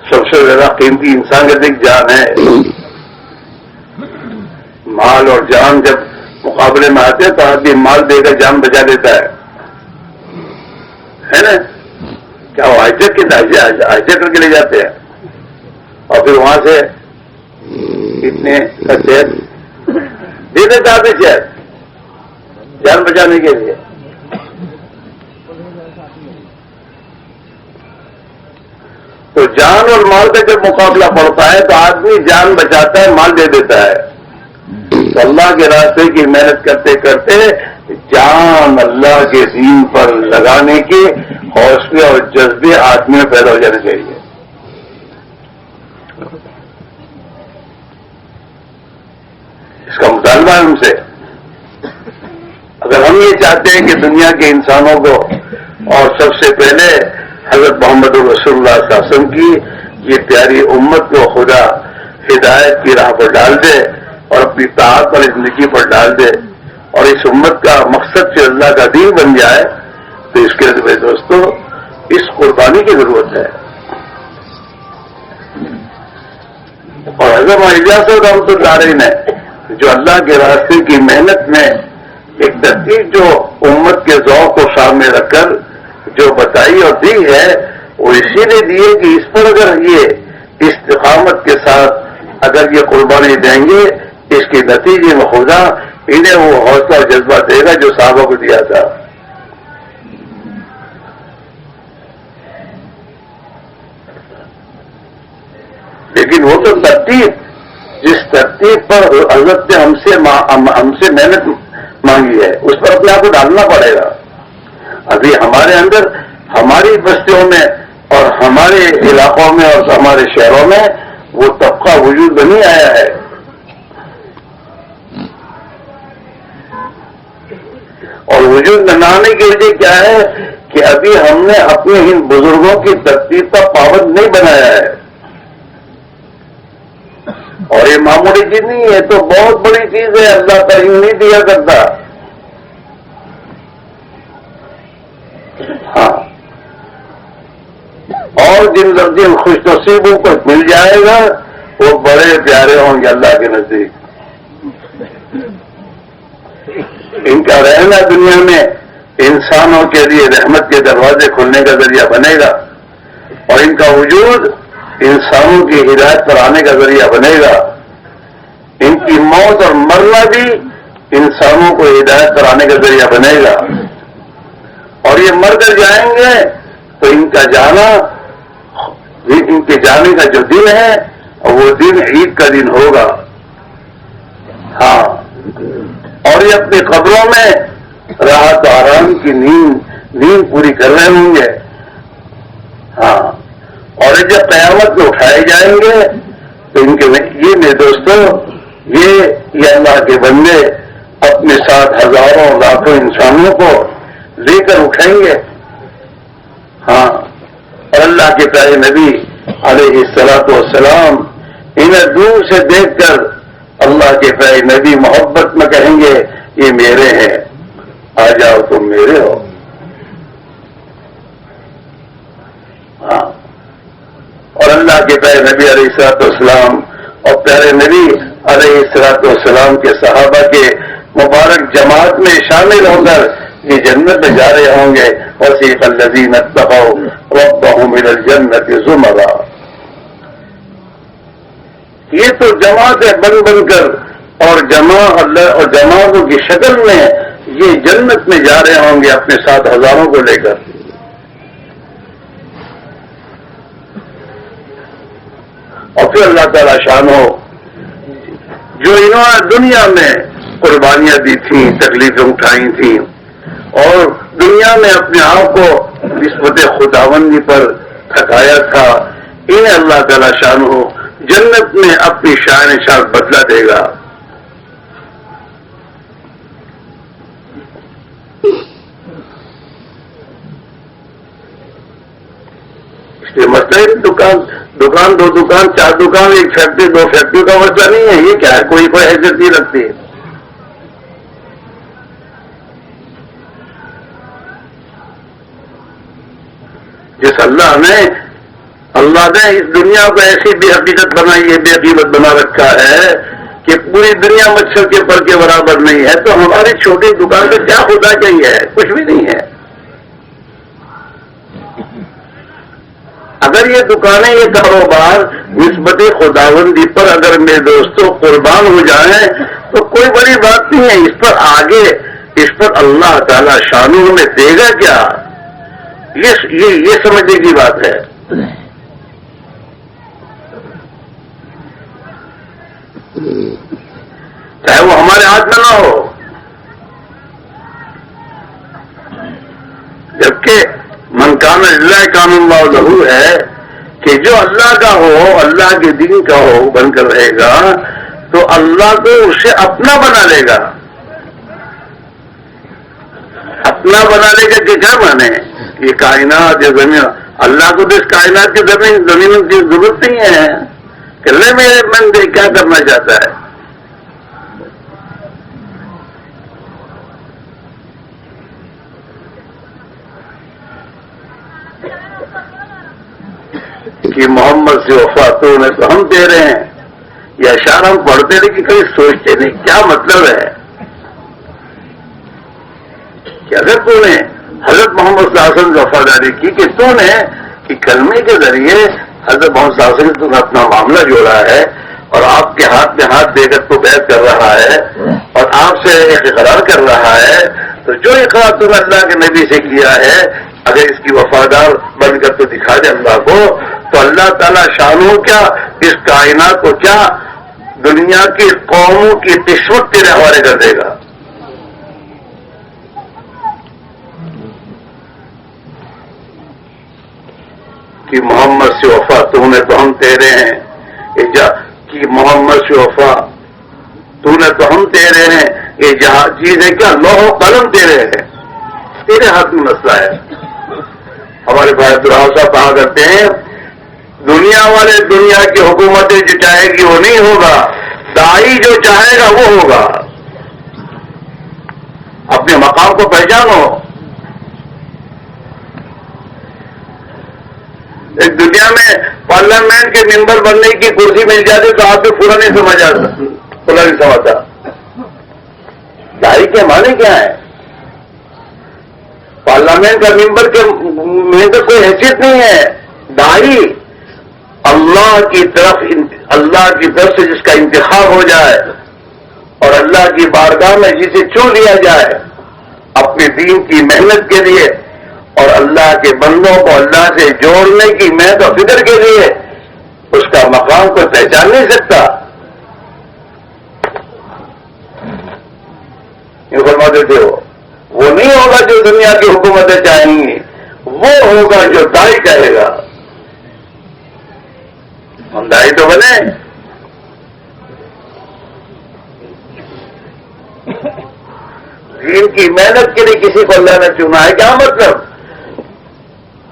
سب سے زیادہ قیمتی انسان کے دیکھ جان ہے. مال اور جان جب مقابلے میں آتے ہیں تو آدمی مال دے کر جان بچا لیتا ہے نا. کیا وہ ہائیجیک کر کے لے جاتے ہیں اور پھر وہاں سے اتنے شہر دے دیتا آتے شہر جان بچانے کے لیے. تو جان اور مال کا جب مقابلہ پڑتا ہے تو آدمی جان بچاتا ہے مال دے دیتا ہے. تو اللہ کے راستے کی محنت کرتے کرتے جان اللہ کے دین پر لگانے کے حوصلے اور جذبے آدمی میں پیدا ہو جانے چاہیے. اس کا مطالبہ ہے ہم سے. اگر ہم یہ چاہتے ہیں کہ دنیا کے انسانوں کو اور سب سے پہلے حضرت محمد رسول اللہ صلی اللہ علیہ وسلم کی یہ پیاری امت کو خدا ہدایت کی راہ پر ڈال دے اور اپنی طاعت والی زندگی پر ڈال دے اور اس امت کا مقصد سے اللہ کا دین بن جائے تو اس کے لیے دوستوں اس قربانی کی ضرورت ہے. اور حضرت الیاس رحمۃ اللہ علیہ نے جو اللہ کے راستے کی محنت میں ایک ترتیب جو امت کے ذوق کو سامنے رکھ کر جو بتائی اور دی ہے وہ اسی لیے دی ہے کہ اس پر اگر یہ استقامت کے ساتھ اگر یہ قربانی دیں گے اس کے نتیجے میں خدا انہیں وہ حوصلہ اور جذبہ دے گا جو صحابہ کو دیا تھا. لیکن وہ تو ترتیب جس ترتیب پر حضرت نے ہم سے محنت مانگی ہے اس پر اپنے آپ کو ڈالنا پڑے گا. ابھی ہمارے اندر ہماری بستیوں میں اور ہمارے علاقوں میں اور ہمارے شہروں میں وہ طبقہ وجود نہیں آیا ہے. اور وجود نہ آنے کی وجہ کیا ہے کہ ابھی ہم نے اپنے ان بزرگوں کی ترتیب کا پابند نہیں بنایا ہے. اور یہ معمولی چیز نہیں ہے تو بہت بڑی چیز ہے. اللہ تعلیم نہیں دیا کرتا. ہاں اور جن لفظ خوش نصیبوں کو مل جائے گا وہ بڑے پیارے ہوں گے اللہ کے نزدیک. ان کا رہنا دنیا میں انسانوں کے لیے رحمت کے دروازے کھلنے کا ذریعہ بنے گا اور ان کا وجود انسانوں کی ہدایت پر آنے کا ذریعہ بنے گا. ان کی موت اور مرنا بھی انسانوں کو ہدایت پر آنے کا ذریعہ بنے گا. اور یہ مر کر جائیں گے تو ان کا جانا ان کے جانے کا جو دن ہے وہ دن عید کا دن ہوگا. ہاں اور یہ اپنی قبروں میں راحت و آرام کی نیند پوری کر رہے ہوں گے. ہاں اور جب قیامت میں اٹھائے جائیں گے تو ان کے یہ میرے دوستوں یہ اللہ کے بندے اپنے ساتھ ہزاروں لاکھوں انسانوں کو لے کر اٹھیں گے. ہاں، اور اللہ کے پیارے نبی علیہ الصلوۃ والسلام انہیں دور سے دیکھ کر اللہ کے پیارے نبی محبت میں کہیں گے یہ میرے ہیں، آ جاؤ تم میرے ہو. ہاں، اور اللہ کے پیارے نبی علیہ الصلوۃ والسلام اور پیارے نبی علیہ الصلوۃ والسلام کے صحابہ کے مبارک جماعت میں شامل ہو کر یہ جنت میں جا رہے ہوں گے. وسیق الذین اتقوا ربهم الى الجنة زمرا. یہ تو جماعتیں بن بن کر اور جماعتوں کی شکل میں یہ جنت میں جا رہے ہوں گے اپنے ساتھ ہزاروں کو لے کر. اور پھر اللہ تعالی شان ہو جو انہوں نے دنیا میں قربانیاں دی تھیں، تکلیفیں اٹھائی تھیں اور دنیا میں اپنے آپ کو نسبت خداوندی پر تھکایا تھا، انہیں اللہ تعالی شان ہو جنت میں اپنی شان بدلا دے گا. اس لیے مسئلہ دکان دو دکان چار دکان ایک فیکٹری دو فیکٹری کا مسئلہ نہیں ہے. یہ کیا ہے؟ کوئی حیثیت نہیں رکھتی. جس اللہ نے اس دنیا کو ایسی بے حقیقت بنائی ہے، بے قیمت بنا رکھا ہے کہ پوری دنیا مچھر کے پر کے برابر نہیں ہے، تو ہماری چھوٹی دکان پہ کیا خدا چاہیے ہے؟ کچھ بھی نہیں ہے. اگر یہ دکانیں یہ کاروبار نسبت خداوندی پر اگر میرے دوستوں قربان ہو جائیں تو کوئی بڑی بات نہیں ہے. اس پر آگے اس پر اللہ تعالی شانو ہمیں دے گا کیا، یہ سمجھنے کی بات ہے. چاہے وہ ہمارے ہاتھ میں نہ ہو، جبکہ من کان للہ کان اللہ لہو ہے کہ جو اللہ کا ہو، اللہ کے دین کا ہو بن کر رہے گا تو اللہ کو اسے اپنا بنا لے گا. اپنا بنا لے گا کہ کیا مانے؟ یہ کائنات یا زمین، اللہ کو تو اس کائنات کی زمین کی ضرورت نہیں ہے کہ لے میرے من دے کیا کرنا چاہتا ہے. کہ محمد سے وفا تو میں تو ہم دے رہے ہیں. یہ اشعار ہم پڑھتے لیکن کبھی سوچتے نہیں کیا مطلب ہے. کہ اگر تو نے حضرت محمد صلی اللہ علیہ وسلم کی وفاداری کی کہ تو نے کہ کلمے کے ذریعے حضرت محمد صلی اللہ علیہ وسلم نے اپنا معاملہ جوڑا ہے اور آپ کے ہاتھ میں ہاتھ دے کر تو بیعت کر رہا ہے اور آپ سے ایک اقرار کر رہا ہے، تو جو اقرار تم نے اللہ کے نبی سے کیا ہے اگر اس کی وفادار بن کر تو دکھا دے اللہ کو، تو اللہ تعالیٰ شانوں کیا اس کائنات کو کیا دنیا کی قوموں کی رشوت تیرے حوالے کر دے گا. کہ محمد سے وفا تو نے تو ہم تیرے ہیں، کہ محمد سے وفا تو نے تو ہم تیرے ہیں. یہ جہاں چیز ہے کیا لوح و قلم تیرے ہیں، تیرے ہاتھ میں مسئلہ ہے. ہمارے بھائی عبدالرحمان صاحب کہا کرتے ہیں دنیا والے دنیا کی حکومتیں جو چاہے گی وہ نہیں ہوگا، داعی جو چاہے گا وہ ہوگا. اپنے مقام کو پہچانو. ایک دنیا میں پارلیمنٹ کے ممبر بننے کی کرسی مل جاتی تو آپ کو پورا نہیں سمجھتا. داعی کے معنی کیا ہے؟ پارلیمنٹ کا ممبر کے میں تو کوئی حیثیت نہیں ہے. داعی اللہ کی طرف سے جس کا انتخاب ہو جائے اور اللہ کی بارگاہ میں جسے چن لیا جائے اپنے دین کی محنت کے لیے اور اللہ کے بندوں کو اللہ سے جوڑنے کی محنت اور فکر کے لیے، اس کا مقام کوئی پہچان نہیں سکتا. یہ فرماتے تھے وہ نہیں ہوگا جو دنیا کی حکومتیں چاہیں گی، وہ ہوگا جو داعی کہے گا. ہم داعی تو بنے. دین کی محنت کے لیے کسی کو اللہ نے چنا ہے. کیا مطلب؟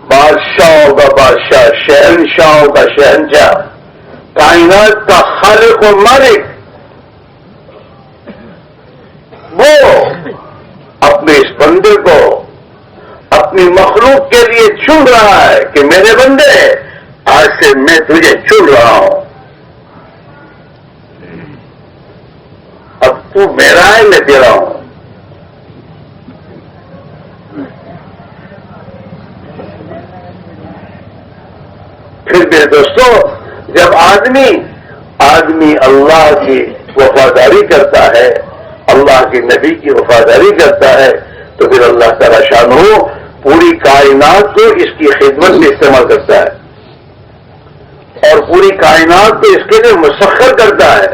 بادشاہوں کا بادشاہ، شہنشاہوں کا شہنشاہ، کائنات کا خالق و مالک، وہ اپنے اس بندے کو اپنی مخلوق کے لیے چن رہا ہے کہ میرے بندے آج سے میں تجھے چن رہا ہوں، اب تو میرا ہے، میں تیرا ہوں. پھر میرے دوستو، جب آدمی اللہ کی وفاداری کرتا ہے، اللہ کے نبی کی وفاداری کرتا ہے، تو پھر اللہ تعالی شانہ پوری کائنات کو اس کی خدمت میں استعمال کرتا ہے اور پوری کائنات کو اس کے لیے مسخر کرتا ہے.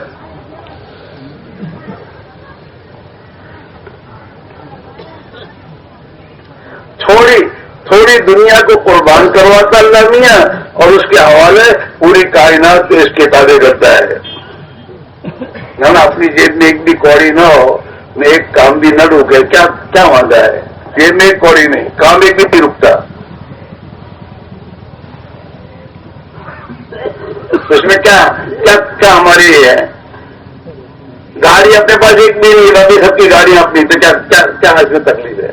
تھوڑی دنیا کو قربان کرواتا اللہ میاں اور اس کے حوالے پوری کائنات کو اس کے تابع کرتا ہے. نہ اپنی جیب میں ایک بھی کوڑی نہ ہو، میں ایک کام بھی نہ رکے. کیا مانگا ہے؟ جیب میں ایک کوڑی نہیں، کام ایک بھی نہیں رکتا. اس میں کیا ہماری ہے؟ گاڑی اپنے پاس ایک بھی نہیں، باقی سب کی گاڑیاں اپنی، تو کیا اس میں تکلیف ہے؟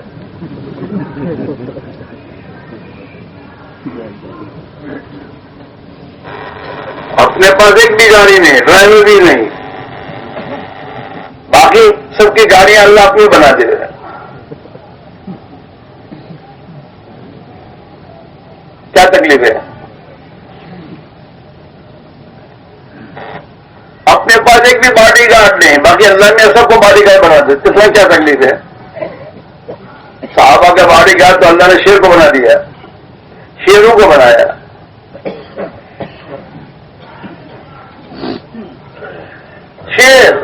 اپنے پاس ایک بھی گاڑی نہیں، ڈرائیور بھی نہیں، باقی سب کی گاڑیاں اللہ اپنی بنا دے رہے ہیں. کیا تکلیف ہے؟ اپنے پاس ایک بھی باڈی گارڈ نہیں، باقی اللہ نے سب کو باڈی گارڈ بنا دیا. اس میں کیا تکلیف ہے؟ صحابہ کا باڈی گارڈ تو اللہ نے شیر کو بنا دیا، شیروں کو بنایا. شیر،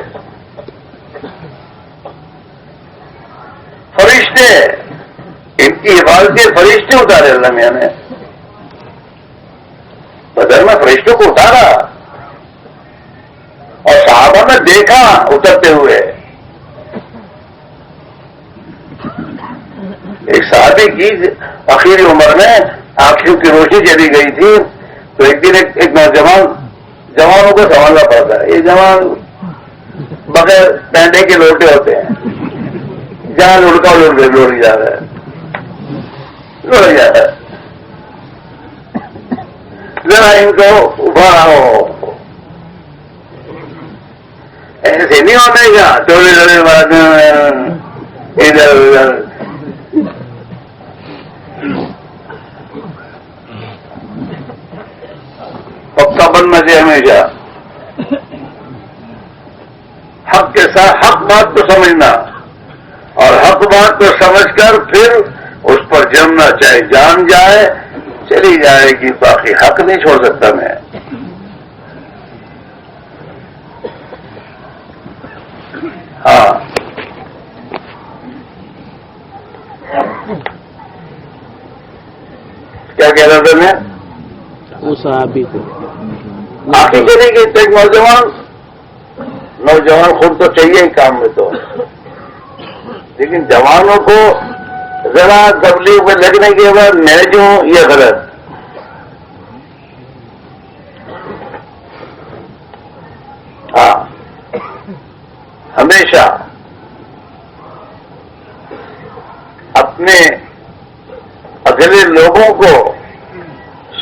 فرشتے، ان کی حفاظت فرشتے اتارے اللہ میاں نے. بدر میں فرشتوں کو اتارا اور صحابہ نے دیکھا اترتے ہوئے. ایک صحابی کی آخری عمر میں آنکھوں کی روشنی چلی گئی تھی، تو ایک دن ایک نوجوان، جوانوں کو سنبھالنا پڑتا ہے. یہ جوان بغیر پینڈے کے لوٹے ہوتے ہیں، جہاں لڑکا لوڑی جا رہا ہے. ذرا ان کو ابھارو، ایسے نہیں ہونے گا. چوڑے لڑے بعد ادھر ادھر. پکا بننا چاہیے ہمیشہ. حق کے ساتھ حق بات کو سمجھنا اور حق بات کو سمجھ کر پھر اس پر جمنا، چاہے جان جائے چلی جائے گی، باقی حق نہیں چھوڑ سکتا میں. ہاں، کیا کہہ رہا تھا میں؟ وہ صحابی کو آگے چلے گی تو ایک نوجوان خود تو چاہیے ہی کام میں تو، لیکن جوانوں کو ذرا تبلیغ میں لگنے کے بعد میں جو یہ غلط. ہاں، ہمیشہ اپنے اگلے لوگوں کو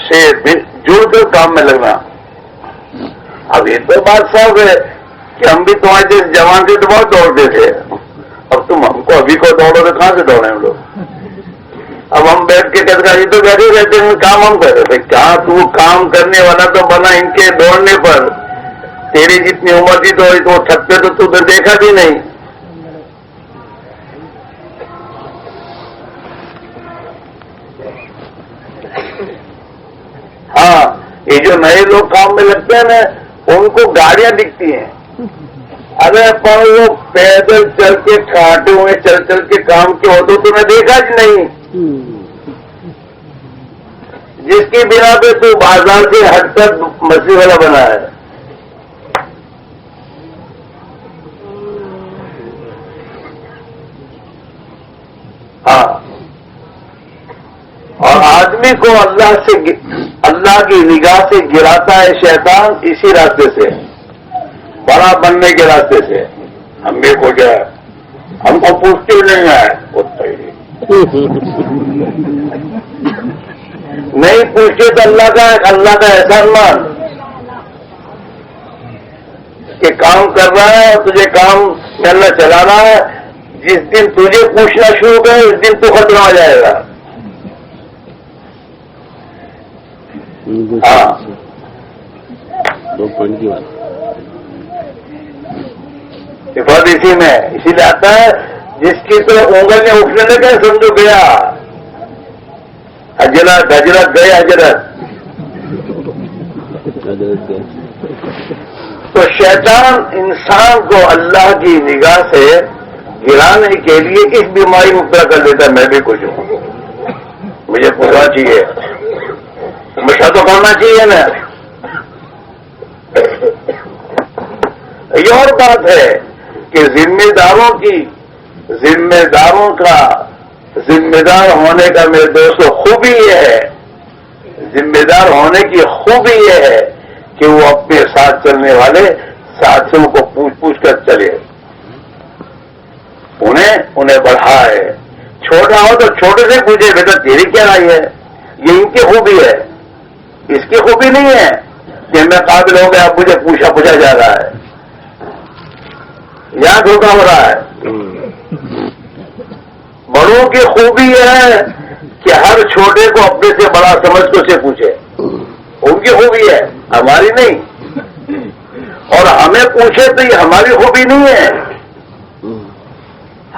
سے جڑ کر کام میں لگنا. اب یہ تو بات صاف ہے کہ ہم بھی تمہارے جیسے جوان تھے تو بہت دوڑتے تھے، اب تم ہم کو ابھی کو دوڑو تو کہاں سے دوڑے ہم لوگ؟ اب ہم بیٹھ کے کدکاری تو بیٹھے رہتے ہیں، کام ہم کر رہے. کیا تو کام کرنے والا تو بنا ان کے دوڑنے پر. تیری جتنی عمر تھی تو تھکتے تو تو دیکھا بھی نہیں. ہاں، یہ جو نئے لوگ کام میں لگتے ہیں نا، ان کو گاڑیاں دکھتی ہیں. ارے پر وہ پیدل چل کے کانٹے ہوئے چل کے کام کے ہوتے تو میں دیکھا ہی نہیں. جس کی بنا پہ تو بازار سے ہٹ کر مسجد والا بنا ہے. آدمی کو اللہ کی نگاہ سے گراتا ہے شیطان اسی راستے سے، بڑا بننے کے راستے سے. ہم میرے کو کیا ہم کو پوچھتے نہیں ہے نہیں پوچھتے تو اللہ کا احسان مان کہ کام کر رہا ہے اور تجھے کام میں اللہ چلانا ہے. جس دن تجھے پوچھنا شروع کرے اس دن تو ختم ہو جائے گا. ہاں 2 پوائنٹ کی بات. صفات اسی میں اسی لیے آتا ہے جس کی تو انگل میں اٹھنے لگے سمجھو گیا حجرت گئے حجرت. تو شیطان انسان کو اللہ کی نگاہ سے گرانے کے لیے اس بیماری مبتلا کر دیتا ہے. میں بھی کچھ ہوں، مجھے پوچھنا چاہیے، مشا تو کرنا چاہیے نا. یہ اور بات ہے کہ ذمہ داروں کا ذمہ دار ہونے کا میرے دوستوں خوبی یہ ہے، ذمہ دار ہونے کی خوبی یہ ہے کہ وہ اپنے ساتھ چلنے والے ساتھیوں کو پوچھ کر چلے، انہیں بڑھائے. چھوٹا ہو تو چھوٹے سے پوچھے بیٹا تیری کیا رائے ہے. یہ ان کی خوبی ہے، اس کی خوبی نہیں ہے کہ میں قابل ہو گیا اب مجھے پوچھا جا رہا ہے. یہاں دھوکہ ہو رہا ہے. بڑوں کی خوبی یہ ہے کہ ہر چھوٹے کو اپنے سے بڑا سمجھ کو سے پوچھے. ان کی خوبی ہے، ہماری نہیں. اور ہمیں پوچھے تو یہ ہماری خوبی نہیں ہے.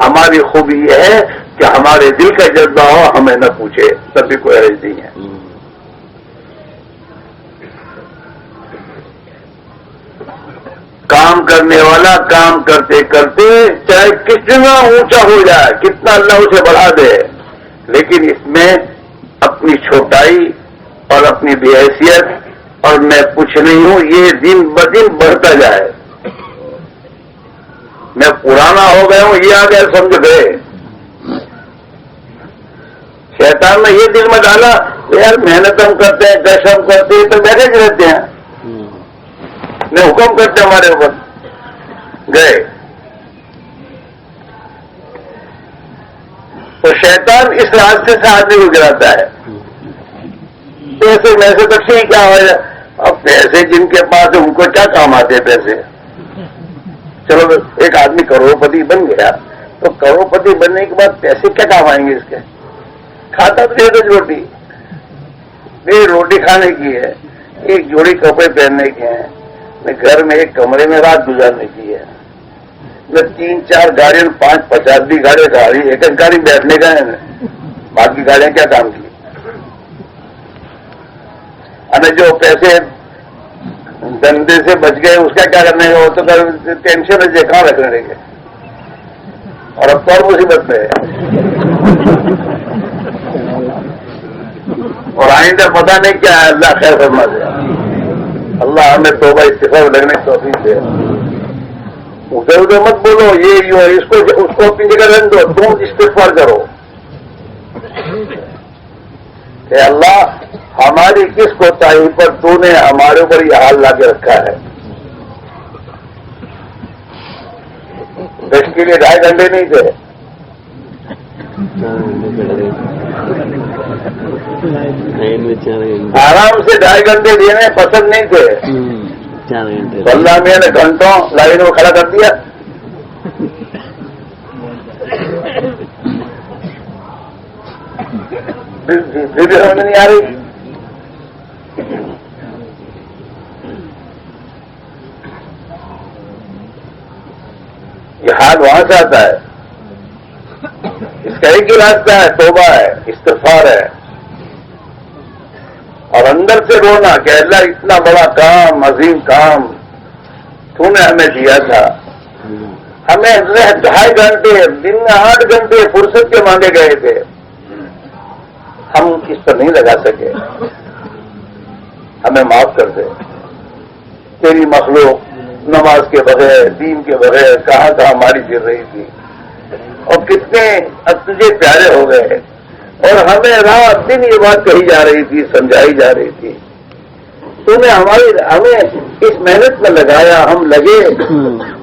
ہماری خوبی یہ ہے کہ ہمارے دل کا جذبہ ہو ہمیں نہ پوچھے، تب بھی کوئی عرض نہیں ہے. کام کرنے والا کام کرتے کرتے چاہے کتنا اونچا ہو جائے، کتنا اللہ اسے بڑھا دے، لیکن اس میں اپنی چھوٹائی اور اپنی بے حیثیت اور میں کچھ نہیں ہوں یہ دن بدن بڑھتا جائے. میں پرانا ہو گیا ہوں یہ آ گیا سمجھ گئے. شیطان نے یہ دل میں ڈالا یار محنت ہم کرتے ہیں، کش ہم کرتے ہیں تو بیٹھے رہتے ہیں، نہیں حکم کرتے ہمارے اوپر گئے. تو شیطان اس راستے سے آدمی کو گراتا ہے. پیسے میں سے تو ٹھیک کیا ہو جائے. اب پیسے جن کے پاس ان کو کیا کام آتے پیسے. چلو ایک آدمی کروڑپتی بن گیا تو کروڑپتی بننے کے بعد پیسے کیا کام آئیں گے اس کے. کھاتا تو روز روٹی، میری روٹی کھانے کی ہے، ایک جوڑی کپڑے پہننے کے ہیں، میں گھر میں ایک کمرے میں رات گزارنے کی ہے، میں 3-4 گاڑیاں 5-50 بھی گاڑی ایک گاڑی بیٹھنے کا ہے، باقی گاڑیاں کیا کام کی. اور جو پیسے دندے سے بچ گئے اس کا کیا کرنے کا، وہ تو ٹینشن ہے کہاں رکھنے کے. اور اب تو اور مصیبت میں ہے اور آئندہ پتہ نہیں کیا ہے. اللہ خیر فرما دے. اللہ ہمیں توبہ استغفار لگنے کی توفیق دے. ادھر مت بولو یہ یوں اس کو اپنی جگہ رکھ دو، تم استغفار کرو کہ اللہ ہماری کس کوتاہی پر تو نے ہمارے اوپر یہ حال لا کے رکھا ہے. دس کے لیے 2.5 گھنٹے نہیں تھے، آرام سے 2.5 گھنٹے دینے پسند نہیں تھے. 4 گھنٹے اللہ میں نے گھنٹوں لائن میں کھڑا کر دیا. پھر بھی سمجھ نہیں آ رہی. یہ حال وہاں سے آتا ہے. اس کا ایک ہی راستہ ہے، توبہ ہے، استغفار ہے، اور اندر سے رونا کہ اللہ اتنا بڑا کام، عظیم کام تو نے ہمیں دیا تھا. ہمیں 2.5 گھنٹے دن میں 8 گھنٹے فرصت کے مانگے گئے تھے، ہم اس پر نہیں لگا سکے. ہمیں معاف کر دے. تیری مخلوق نماز کے بغیر، دین کے بغیر کہاں کہاں ماری پھر رہی تھی، اور کتنے اب تجھے پیارے ہو گئے. اور ہمیں رات دن یہ بات کہی جا رہی تھی، سمجھائی جا رہی تھی. تو نے ہمیں اس محنت میں لگایا، ہم لگے،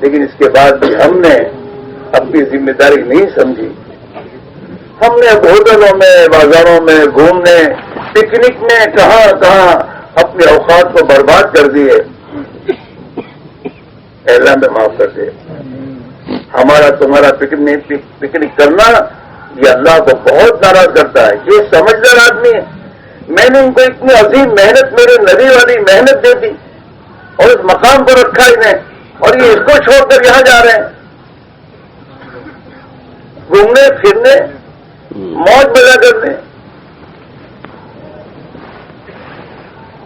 لیکن اس کے بعد بھی ہم نے اپنی ذمہ داری نہیں سمجھی. ہم نے ہوٹلوں میں، بازاروں میں گھومنے، پکنک میں کہاں کہاں اپنے اوقات کو برباد کر دیے. اللہ میں معاف کر دے. ہمارا تمہارا پکنک کرنا یہ اللہ کو بہت ناراض کرتا ہے. یہ سمجھدار آدمی ہے. میں نے ان کو اتنی عظیم محنت، میرے نبی والی محنت دے دی اور اس مقام پر رکھا انہیں، اور یہ اس کو چھوڑ کر یہاں جا رہے ہیں گھومنے پھرنے، موج مزہ کرنے،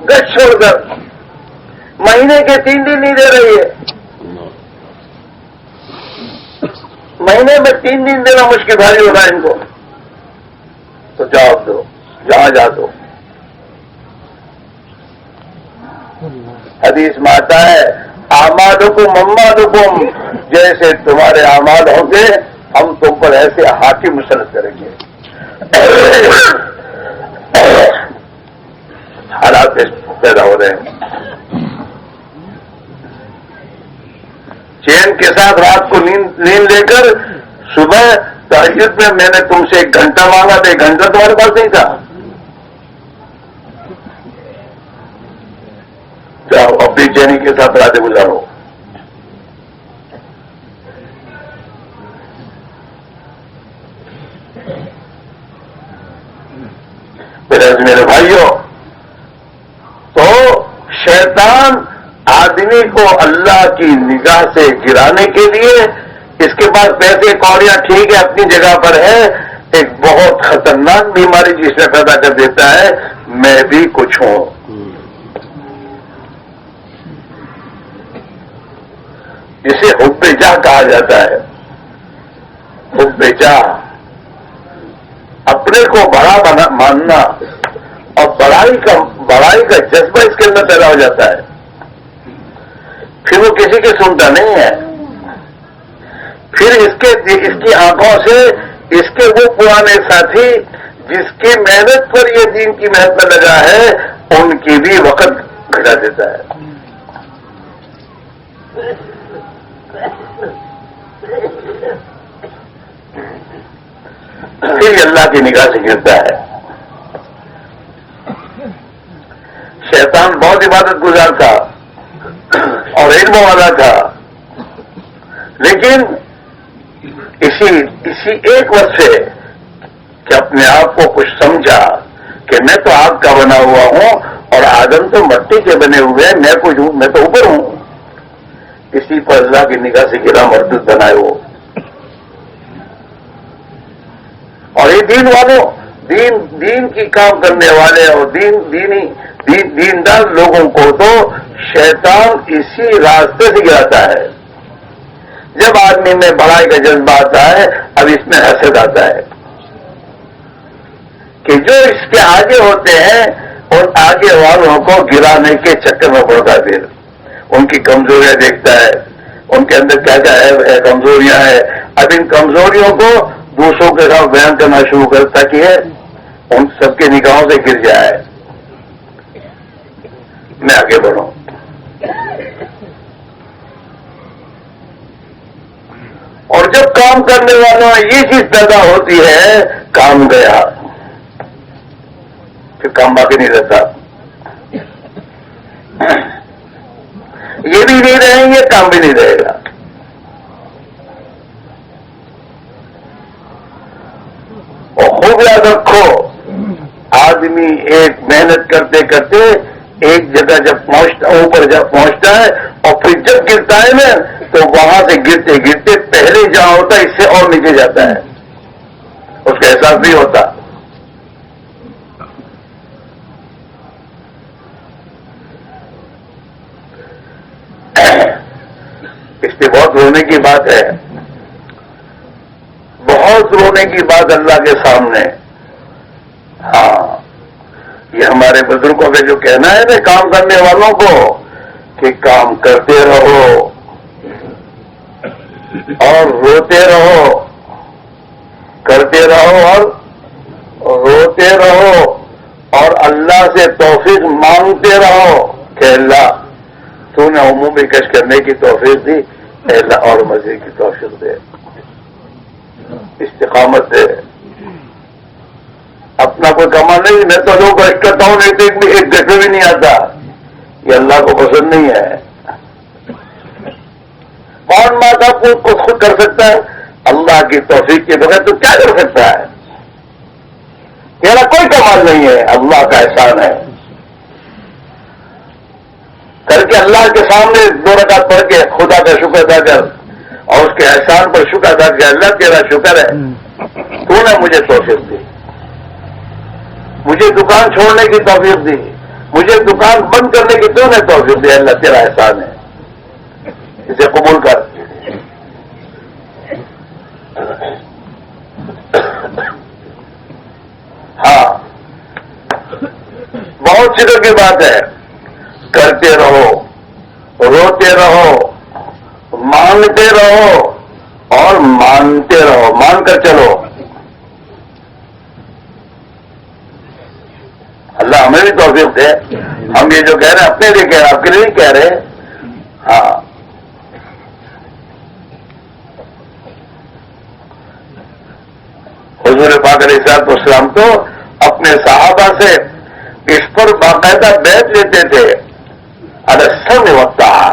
گش چھوڑ کر. مہینے کے 3 دن نہیں دے رہی ہے. مہینے میں 3 دن دینا مشکل بھاری ہوگا ان کو. تو جواب دو، جہاں جا دو. حدیث میں آتا ہے اعمالکم اموالکم، جیسے تمہارے اعمال ہوں گے ہم تم پر ایسے حاکم مسلط کریں گے. حالات پیدا ہو رہے ہیں. چین کے ساتھ رات کو نیند لے کر صبح تہجد میں نے تم سے 1 گھنٹہ مانگا تو 1 گھنٹہ تمہارے پاس نہیں تھا. جاؤ اپنی چینی کے ساتھ راتیں گزارو. میرے بھائیوں، تو شیطان آدمی کو اللہ کی نگاہ سے گرانے کے لیے، اس کے پاس پیسے کوڑیاں ٹھیک ہے اپنی جگہ پر ہے، ایک بہت خطرناک بیماری جس میں پیدا کر دیتا ہے، میں بھی کچھ ہوں. جسے حب جاہ کہا جاتا ہے. حب جاہ، اپنے کو بڑا ماننا، اور بڑائی کا جذبہ اس کے اندر پیدا ہو جاتا ہے. پھر وہ کسی کی سنتا نہیں ہے. پھر اس کی آنکھوں سے اس کے وہ پرانے ساتھی جس کی محنت پر یہ دین کی محنت میں لگا ہے ان کی بھی وقت گھٹا دیتا ہے. پھر اللہ کی نگاہ سے گرتا ہے. شیطان بہت عبادت گزار تھا اور علم والا تھا، لیکن اسی ایک وجہ سے کہ اپنے آپ کو کچھ سمجھا کہ میں تو آگ کا بنا ہوا ہوں اور آدم تو مٹی کے بنے ہوئے ہیں، میں کچھ ہوں، میں تو اوپر ہوں. اسی پر اللہ کی نگاہ سے گرا، مردود بنائے وہ. اور یہ دین والوں، دین کی کام کرنے والے اور دیندار لوگوں کو تو شیطان اسی راستے سے گراتا ہے. جب آدمی میں بڑائی کا جذبہ آتا ہے، اب اس میں حسد آتا ہے کہ جو اس کے آگے ہوتے ہیں اور آگے والوں کو گرانے کے چکر میں پڑتا ہے. پھر ان کی کمزوریاں دیکھتا ہے، ان کے اندر کیا کیا ہے کمزوریاں ہیں. اب ان کمزوریوں کو دوسروں کے ساتھ بیان کرنا شروع کرتا کہ ان سب کی نگاہوں سے گر جائے، میں آگے بڑھوں. اور جب کام کرنے والوں میں یہ چیز پیدا ہوتی ہے، کام گیا، پھر کام باقی نہیں رہتا. یہ بھی نہیں رہیں گے، کام بھی نہیں رہے گا. اور خوب یاد رکھو، آدمی ایک محنت کرتے کرتے ایک جگہ جب اوپر جب پہنچتا ہے اور پھر جب گرتا ہے نا تو وہاں سے گرتے گرتے پہلے جہاں ہوتا ہے اس سے اور نیچے جاتا ہے، اس کا احساس نہیں ہوتا. اس پہ بہت رونے کی بات ہے، بہت رونے کی بات اللہ کے سامنے. ہاں، یہ ہمارے بزرگوں کا جو کہنا ہے نا کام کرنے والوں کو کہ کام کرتے رہو اور روتے رہو، کرتے رہو اور سے توفیق مانگتے رہو کہ اللہ تو نے عمومی کش کرنے کی توفیق دی، اے اللہ اور مزید کی توفیق دے، استقامت دے. اپنا کوئی کما نہیں، میں تو لوگ کش کرتا ہوں ایک جگہ بھی نہیں آتا، یہ اللہ کو پسند نہیں ہے. کون ماں باپ کو خود کر سکتا ہے؟ اللہ کی توفیق کے بغیر تو کیا کر سکتا ہے؟ میرا کوئی کمال نہیں ہے، اللہ کا احسان ہے. کر کے اللہ کے سامنے 2 رکعت پڑھ کے خدا کا شکر ادا کر اور اس کے احسان پر شکر ادا کر. اللہ تیرا شکر ہے، تو نے مجھے توفیق دی، مجھے دکان چھوڑنے کی توفیق دی، مجھے دکان بند کرنے کی تو نے توفیق دی. اللہ تیرا احسان ہے، اسے قبول کر. ہاں، بہت فکر کی بات ہے. کرتے رہو، روتے رہو، مانگتے رہو اور مانتے رہو، مان کر چلو. اللہ ہمیں بھی توفیق دے. ہم یہ جو کہہ رہے ہیں اپنے لیے کہہ رہے ہیں، آپ کے لیے نہیں کہہ رہے. ہاں، حضور پاک علیہ الصلوۃ والسلام تو اپنے صحابہ سے اس پر باقاعدہ بیعت لیتے تھے. السمع والطاعہ،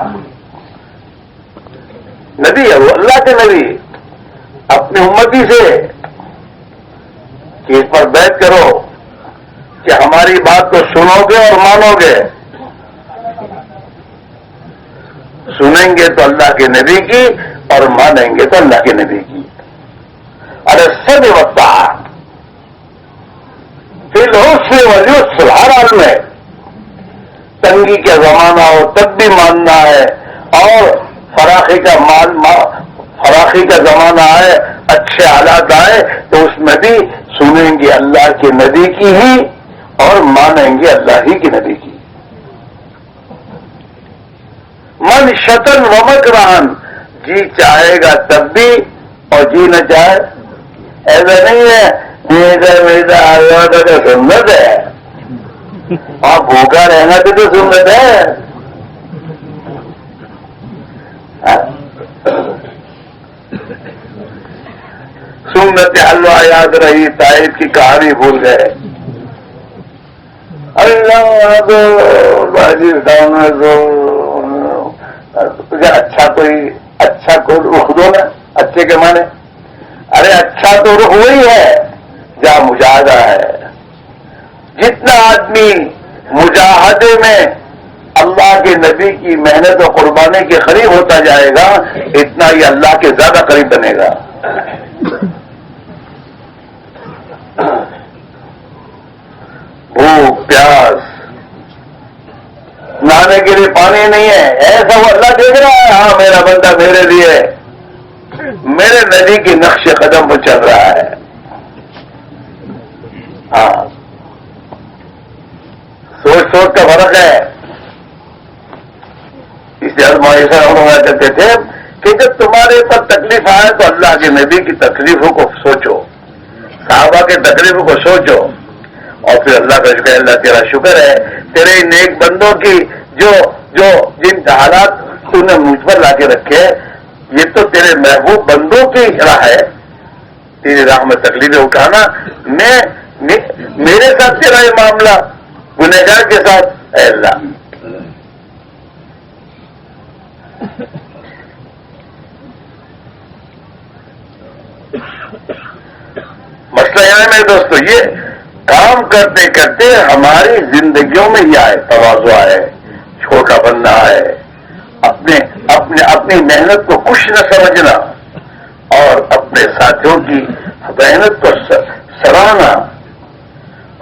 نبی ہے وہ، اللہ کے نبی اپنی امتی سے کہ اس پر بیعت کرو کہ ہماری بات کو سنو گے اور مانو گے. سنیں گے تو اللہ کے نبی کی اور مانیں گے تو اللہ کے نبی کی. السمع والطاعہ فی العسر والیسر، ہر حال میں تنگی کا زمانہ ہو تب بھی ماننا ہے، اور فراخی کا زمانہ آئے، اچھے حالات آئے تو اس میں بھی سنیں گے اللہ کے نبی کی ہی اور مانیں گے اللہ ہی کی نبی کی. من شطن و مکرہن، جی چاہے گا تب بھی اور جی نہ چاہے. ایسا نہیں ہے میرا سنت ہے، اور بھوکا رہنا تو سنت ہے. سنت حلوہ یاد رہی، تائب کی کہانی بھول گئے. اللہ تو راجستھان میں تو اچھا کوئی رخ دو نا. اچھے کے معنی، ارے اچھا تو رخ وہی ہے جہاں مجاہدہ ہے. جتنا آدمی مجاہدے میں اللہ کے نبی کی محنت و قربانی کے قریب ہوتا جائے گا، اتنا ہی اللہ کے زیادہ قریب بنے گا. بھوک پیاس، نہانے کے لیے پانی نہیں ہے، ایسا وہ اللہ دیکھ رہا ہے. ہاں میرا بندہ میرے لیے میرے نبی کی نقش قدم پر چل رہا ہے. ہاں، سوچ کا فرق ہے. اس لیے معاشرہ ہوا کرتے تھے کہ جب تمہارے پر تکلیف آئے تو اللہ کے نبی کی تکلیفوں کو سوچو، صحابہ کے تکلیفوں کو سوچو، اور پھر اللہ کا شکر. اللہ تیرا شکر ہے تیرے نیک بندوں کی جو جن حالات تو نے مجھ پر لا کے رکھے، یہ تو تیرے محبوب بندوں کی راہ ہے. تیری راہ میں تکلیفیں اٹھانا، میرے ساتھ تیرا یہ معاملہ گنہگار کے ساتھ، اے اللہ. مسئلہ یہ ہے میرے دوستو، یہ کام کرتے کرتے ہماری زندگیوں میں یہ آئے، تواضع آئے، چھوٹا بننا آئے، اپنی محنت کو کچھ نہ سمجھنا اور اپنے ساتھیوں کی محنت کو سراہنا،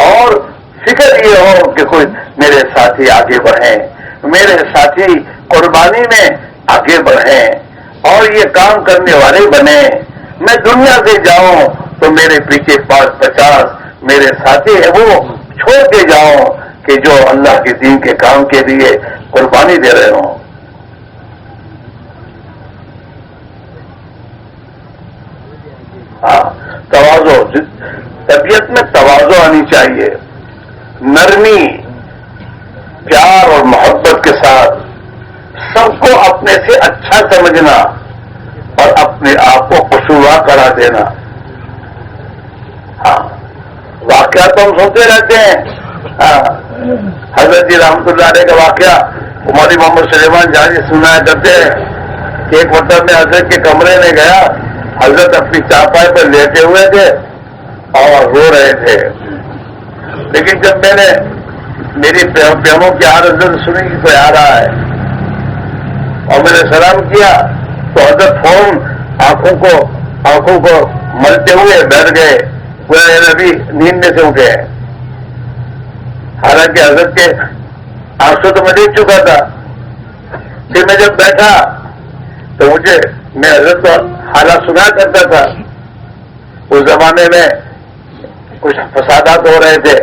اور فکر یہ ہو کہ کوئی میرے ساتھی آگے بڑھیں، میرے ساتھی قربانی میں آگے بڑھیں اور یہ کام کرنے والے بنے. میں دنیا سے جاؤں تو میرے پیچھے 50 میرے ساتھی ہیں، وہ چھوڑ کے جاؤں کہ جو اللہ کے دین کے کام کے لیے قربانی دے رہے ہوں. ہاں، تواضع، طبیعت میں تواضع آنی چاہیے، نرمی، اپنے سے اچھا سمجھنا اور اپنے آپ کو خشوع کرا دینا. ہاں واقعات تو ہم سنتے رہتے ہیں. حضرت جی رحمت اللہ علیہ کا واقعہ مولوی محمد سلیمان جہاں جی سنایا کرتے ہیں کہ ایک مرتبہ میں حضرت کے کمرے میں گیا. حضرت اپنی چارپائی پر لیٹے ہوئے تھے اور رو رہے تھے. لیکن جب میں نے میری پیروں کی حالت سنی کہ کوئی آ رہا ہے اور میں نے سلام کیا تو حضرت فون آنکھوں کو ملتے ہوئے بیٹھ گئے. وہ نبی نیند میں سے اٹھے. حالانکہ حضرت کے آنسو تو میں دیکھ چکا تھا. پھر میں جب بیٹھا تو میں حضرت کو حالات سنا کرتا تھا. اس زمانے میں کچھ فسادات ہو رہے تھے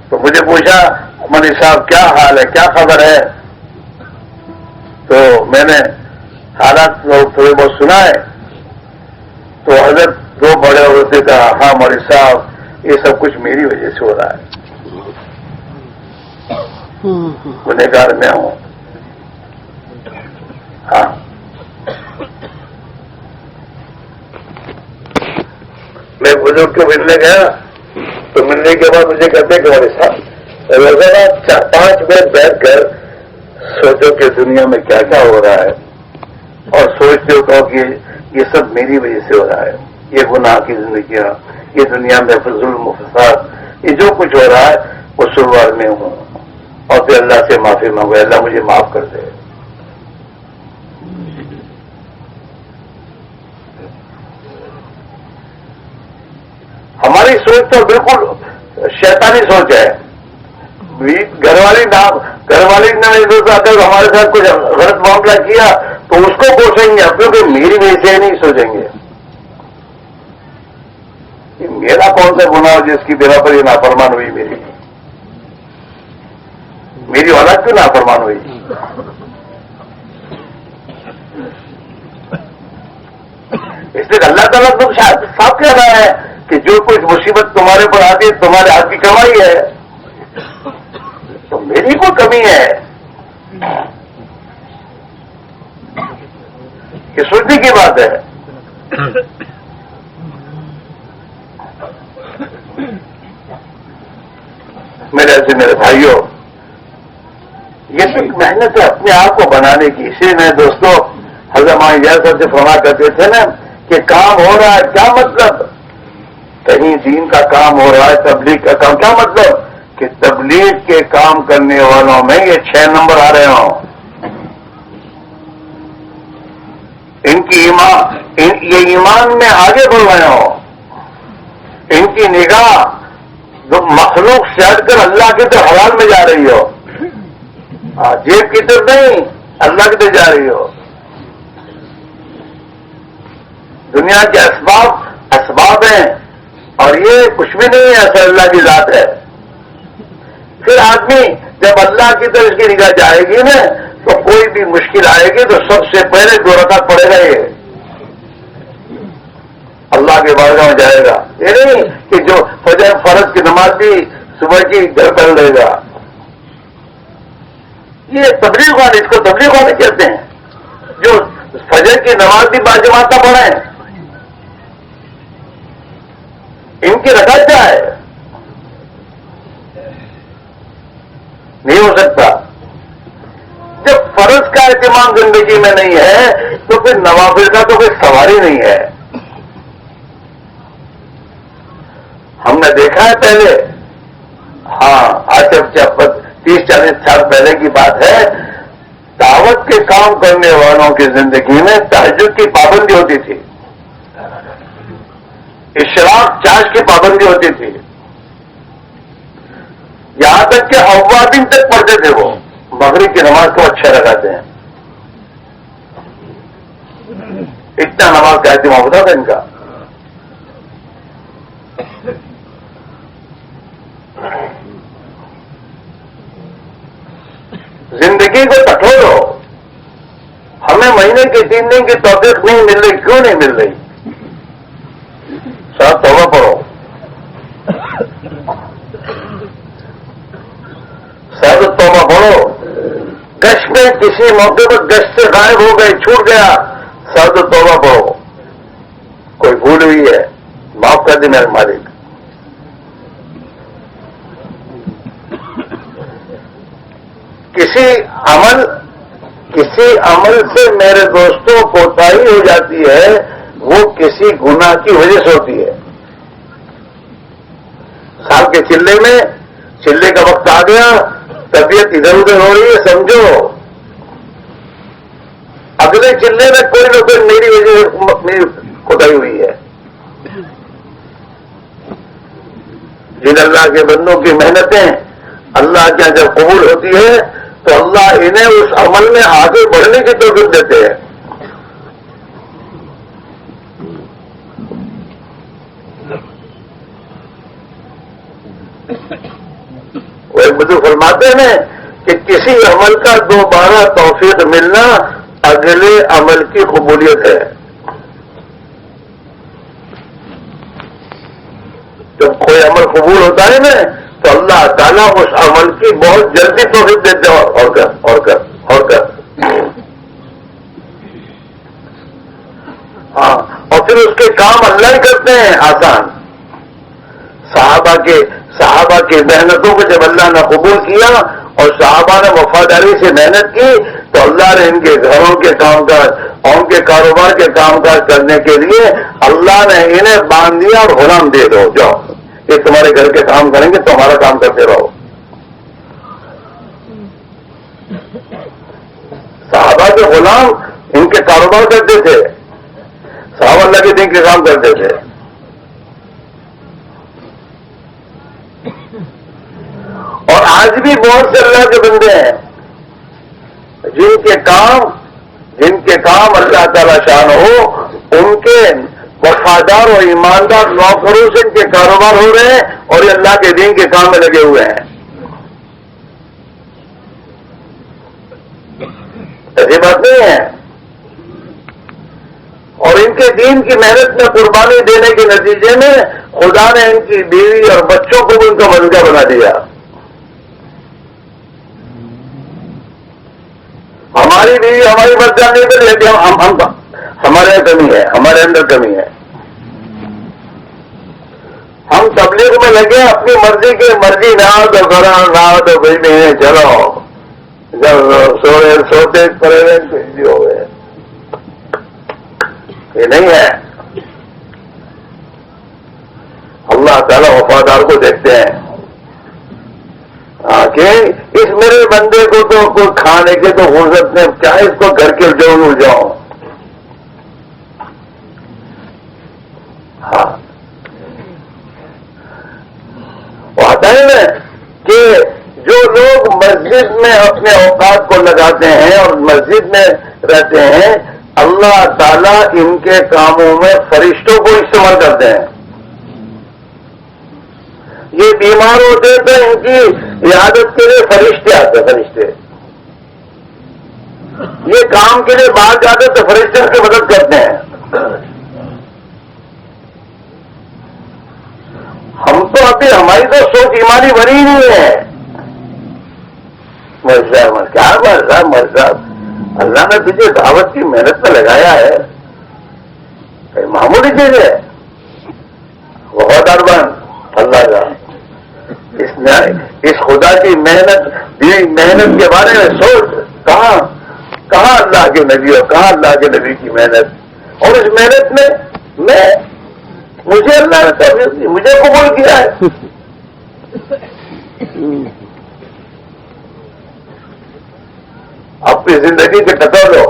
تو مجھے پوچھا مولوی صاحب کیا حال ہے, کیا خبر ہے؟ تو میں نے حالات تھوڑے بہت سنائے تو حضرت دو بڑے ہوتے تھا. ہاں مولوی صاحب یہ سب کچھ میری وجہ سے ہو رہا ہے. گنہگار میں ہوں. ہاں میں بزرگ کو ملنے گیا تو ملنے کے بعد مجھے کہتے کہ مولوی صاحب روزانہ 4-5 منٹ بیٹھ کر سوچو کہ دنیا میں کیا کیا ہو رہا ہے اور سوچتے ہو کہ یہ سب میری وجہ سے ہو رہا ہے. یہ گناہ کی زندگیاں, یہ دنیا میں ظلم و فساد, یہ جو کچھ ہو رہا ہے وہ شروعات میں ہوں. اور پھر اللہ سے معافی مانگو, اللہ مجھے معاف کر دے. ہماری سوچ تو بالکل شیطانی سوچ ہے. گھر والی نے اگر ہمارے ساتھ کچھ غلط معاملہ کیا تو اس کو کوسیں گے, کیونکہ میری وجہ سے نہیں سوچیں گے میرا کون سا گناہ ہو جس کی بنا پر یہ نافرمان ہوئی. میری اولاد کیوں نافرمان ہوئی؟ اس لیے اللہ تعالیٰ تو شاید صاف کہہ رہا ہے کہ جو کچھ مصیبت تمہارے پر آتی ہے تمہارے ہاتھ کی کمائی ہے, تو میری کوئی کمی ہے. یہ سوچنے کی بات ہے. میرے بھائیوں, یہ تو محنت ہے اپنے آپ کو بنانے کی. اسی میں دوستوں حضرت ماں صاحب سے فرما کرتے تھے نا کہ کام ہو رہا ہے, کیا مطلب؟ کہیں دین کا کام ہو رہا ہے, تبلیغ کا کام, کیا مطلب؟ کہ تبلیغ کے کام کرنے والوں میں یہ 6 نمبر آ رہے ہوں. یہ ایمان میں آگے بڑھ رہے ہوں. ان کی نگاہ جو مخلوق سے ہٹ کر اللہ کی طرف حلال میں جا رہی ہو, جیب کی طرف نہیں, اللہ کی طرف جا رہی ہو. دنیا کے اسباب ہیں اور یہ کچھ بھی نہیں ہے, اصل اللہ کی ذات ہے. پھر آدمی جب اللہ کی طرف اس کی نگاہ جائے گی نا تو کوئی بھی مشکل آئے گی تو سب سے پہلے 2 رکعت پڑے گا, یہ اللہ کے بارگاہ میں جائے گا. یہ نہیں کہ جو فجر فرض کی نماز بھی صبح کی گھر پڑھ لے گا. یہ تبلیغ والے, اس کو تبلیغ والے کہتے ہیں, جو فجر کی نماز بھی باجماعتہ پڑھیں. ان کی رکعت کیا ہے؟ نہیں ہو سکتا. جب فرض کا اہتمام زندگی میں نہیں ہے تو پھر نوافل کا تو کوئی سوال ہی نہیں ہے. ہم نے دیکھا ہے پہلے, ہاں آج جب 30-40 سال پہلے کی بات ہے, دعوت کے کام کرنے والوں کی زندگی میں تہجد کی پابندی ہوتی تھی, اشراق چاش کی پابندی ہوتی تھی, یہاں تک کہ اوابین تک پڑھتے تھے. وہ مغرب کی نماز کو اچھا لگاتے ہیں, اتنا نماز کا اہتمام ہوتا تھا ان کا. زندگی کو ٹٹولو. ہمیں مہینے کے 3 دن کی توفیق نہیں مل رہی. کیوں نہیں مل رہی؟ صاحب توبہ پڑھو, صاحب توبہ پڑھو. کشمے کسی موقع پر گشت سے غائب ہو گئے، چھوٹ گیا، سر تو توبہ پڑھو، کوئی بھول ہوئی ہے، معاف کر دی میرے مالک. کسی عمل سے میرے دوستوں کوتاہی ہو جاتی ہے، وہ کسی گناہ کی وجہ سے ہوتی ہے. سال کے چلے کا وقت آ گیا، طبیعت ادھر ادھر ہو رہی ہے، سمجھو اگلے چلے میں کوئی نہ کوئی میری وجہ سے میری کوتاہی ہوئی ہے. جن اللہ کے بندوں کی محنتیں اللہ کے جب قبول ہوتی ہے تو اللہ انہیں اس عمل میں آگے بڑھنے کی توفیق دیتے ہیں. وہ ایک بزرگ فرماتے ہیں کہ کسی عمل کا دوبارہ توفیق ملنا اگلے عمل کی قبولیت ہے. جب کوئی عمل قبول ہوتا ہے نا تو اللہ تعالیٰ اس عمل کی بہت جلدی توفیق دیتے ہیں. اور کر ہاں، اور پھر اس کے کام اللہ ہی کرتے ہیں آسان. صحابہ کی محنتوں کو جب اللہ نے قبول کیا اور صحابہ نے وفاداری سے محنت کی تو اللہ نے ان کے گھروں کے کام کاج اور ان کے کاروبار کے کام کاج کرنے کے لیے اللہ نے انہیں باندھ دیا اور غلام دے دو، جاؤ یہ تمہارے گھر کے کام کریں گے، تمہارا کام کرتے رہو. صحابہ کے غلام ان کے کاروبار کرتے تھے، صحابہ اللہ کے دین کے کام کرتے تھے. اور آج بھی بہت سے اللہ کے بندے ہیں جن کے کام اللہ تعالی شان ہو، ان کے وفادار اور ایماندار نوکروں سے ان کے کاروبار ہو رہے ہیں اور یہ اللہ کے دین کے کام میں لگے ہوئے ہیں. ایسی بات نہیں ہے. اور ان کے دین کی محنت میں قربانی دینے کے نتیجے میں خدا نے ان کی بیوی اور بچوں کو بھی ان کا ملکہ بنا دیا. ہماری بیوی ہماری مرضی نہیں کر لیکن ہمارے کمی ہے، ہمارے اندر کمی ہے. ہم تبلیغ میں لگے اپنی مرضی نہ تو کرا نہ تو بھائی نہیں چلو، جب سوتے پڑے ہوئے ہو گئے. یہ نہیں ہے. اللہ تعالیٰ وفادار کو دیکھتے ہیں کہ اس میرے بندے کو تو کوئی کھانے کے تو فرصت نہیں، چاہے اس کو گھر کے جو جاؤ. ہاں وہ آتا ہے نا کہ جو لوگ مسجد میں اپنے اوقات کو لگاتے ہیں اور مسجد میں رہتے ہیں، اللہ تعالیٰ ان کے کاموں میں فرشتوں کو استعمال کرتے ہیں. یہ بیمار ہوتے تو ان کی عیادت کے لیے فرشتے آتے، فرشتے. یہ کام کے لیے باہر جاتے تو فرشتے ان کی مدد کرتے ہیں. ہم تو ابھی ہماری تو سوچ ایمانی بنی نہیں ہے. کیا مرضا اللہ نے تجھے دعوت کی محنت میں لگایا ہے، معمولی چیز ہے. وفادار بن اللہ کا. اس خدا کی محنت کے بارے میں سوچ. کہاں اللہ کے نبی اور کہاں اللہ کے نبی کی محنت. اور اس محنت میں مجھے اللہ نے توفیق دی، مجھے قبول کیا ہے. اپنی زندگی کے ٹکر لو،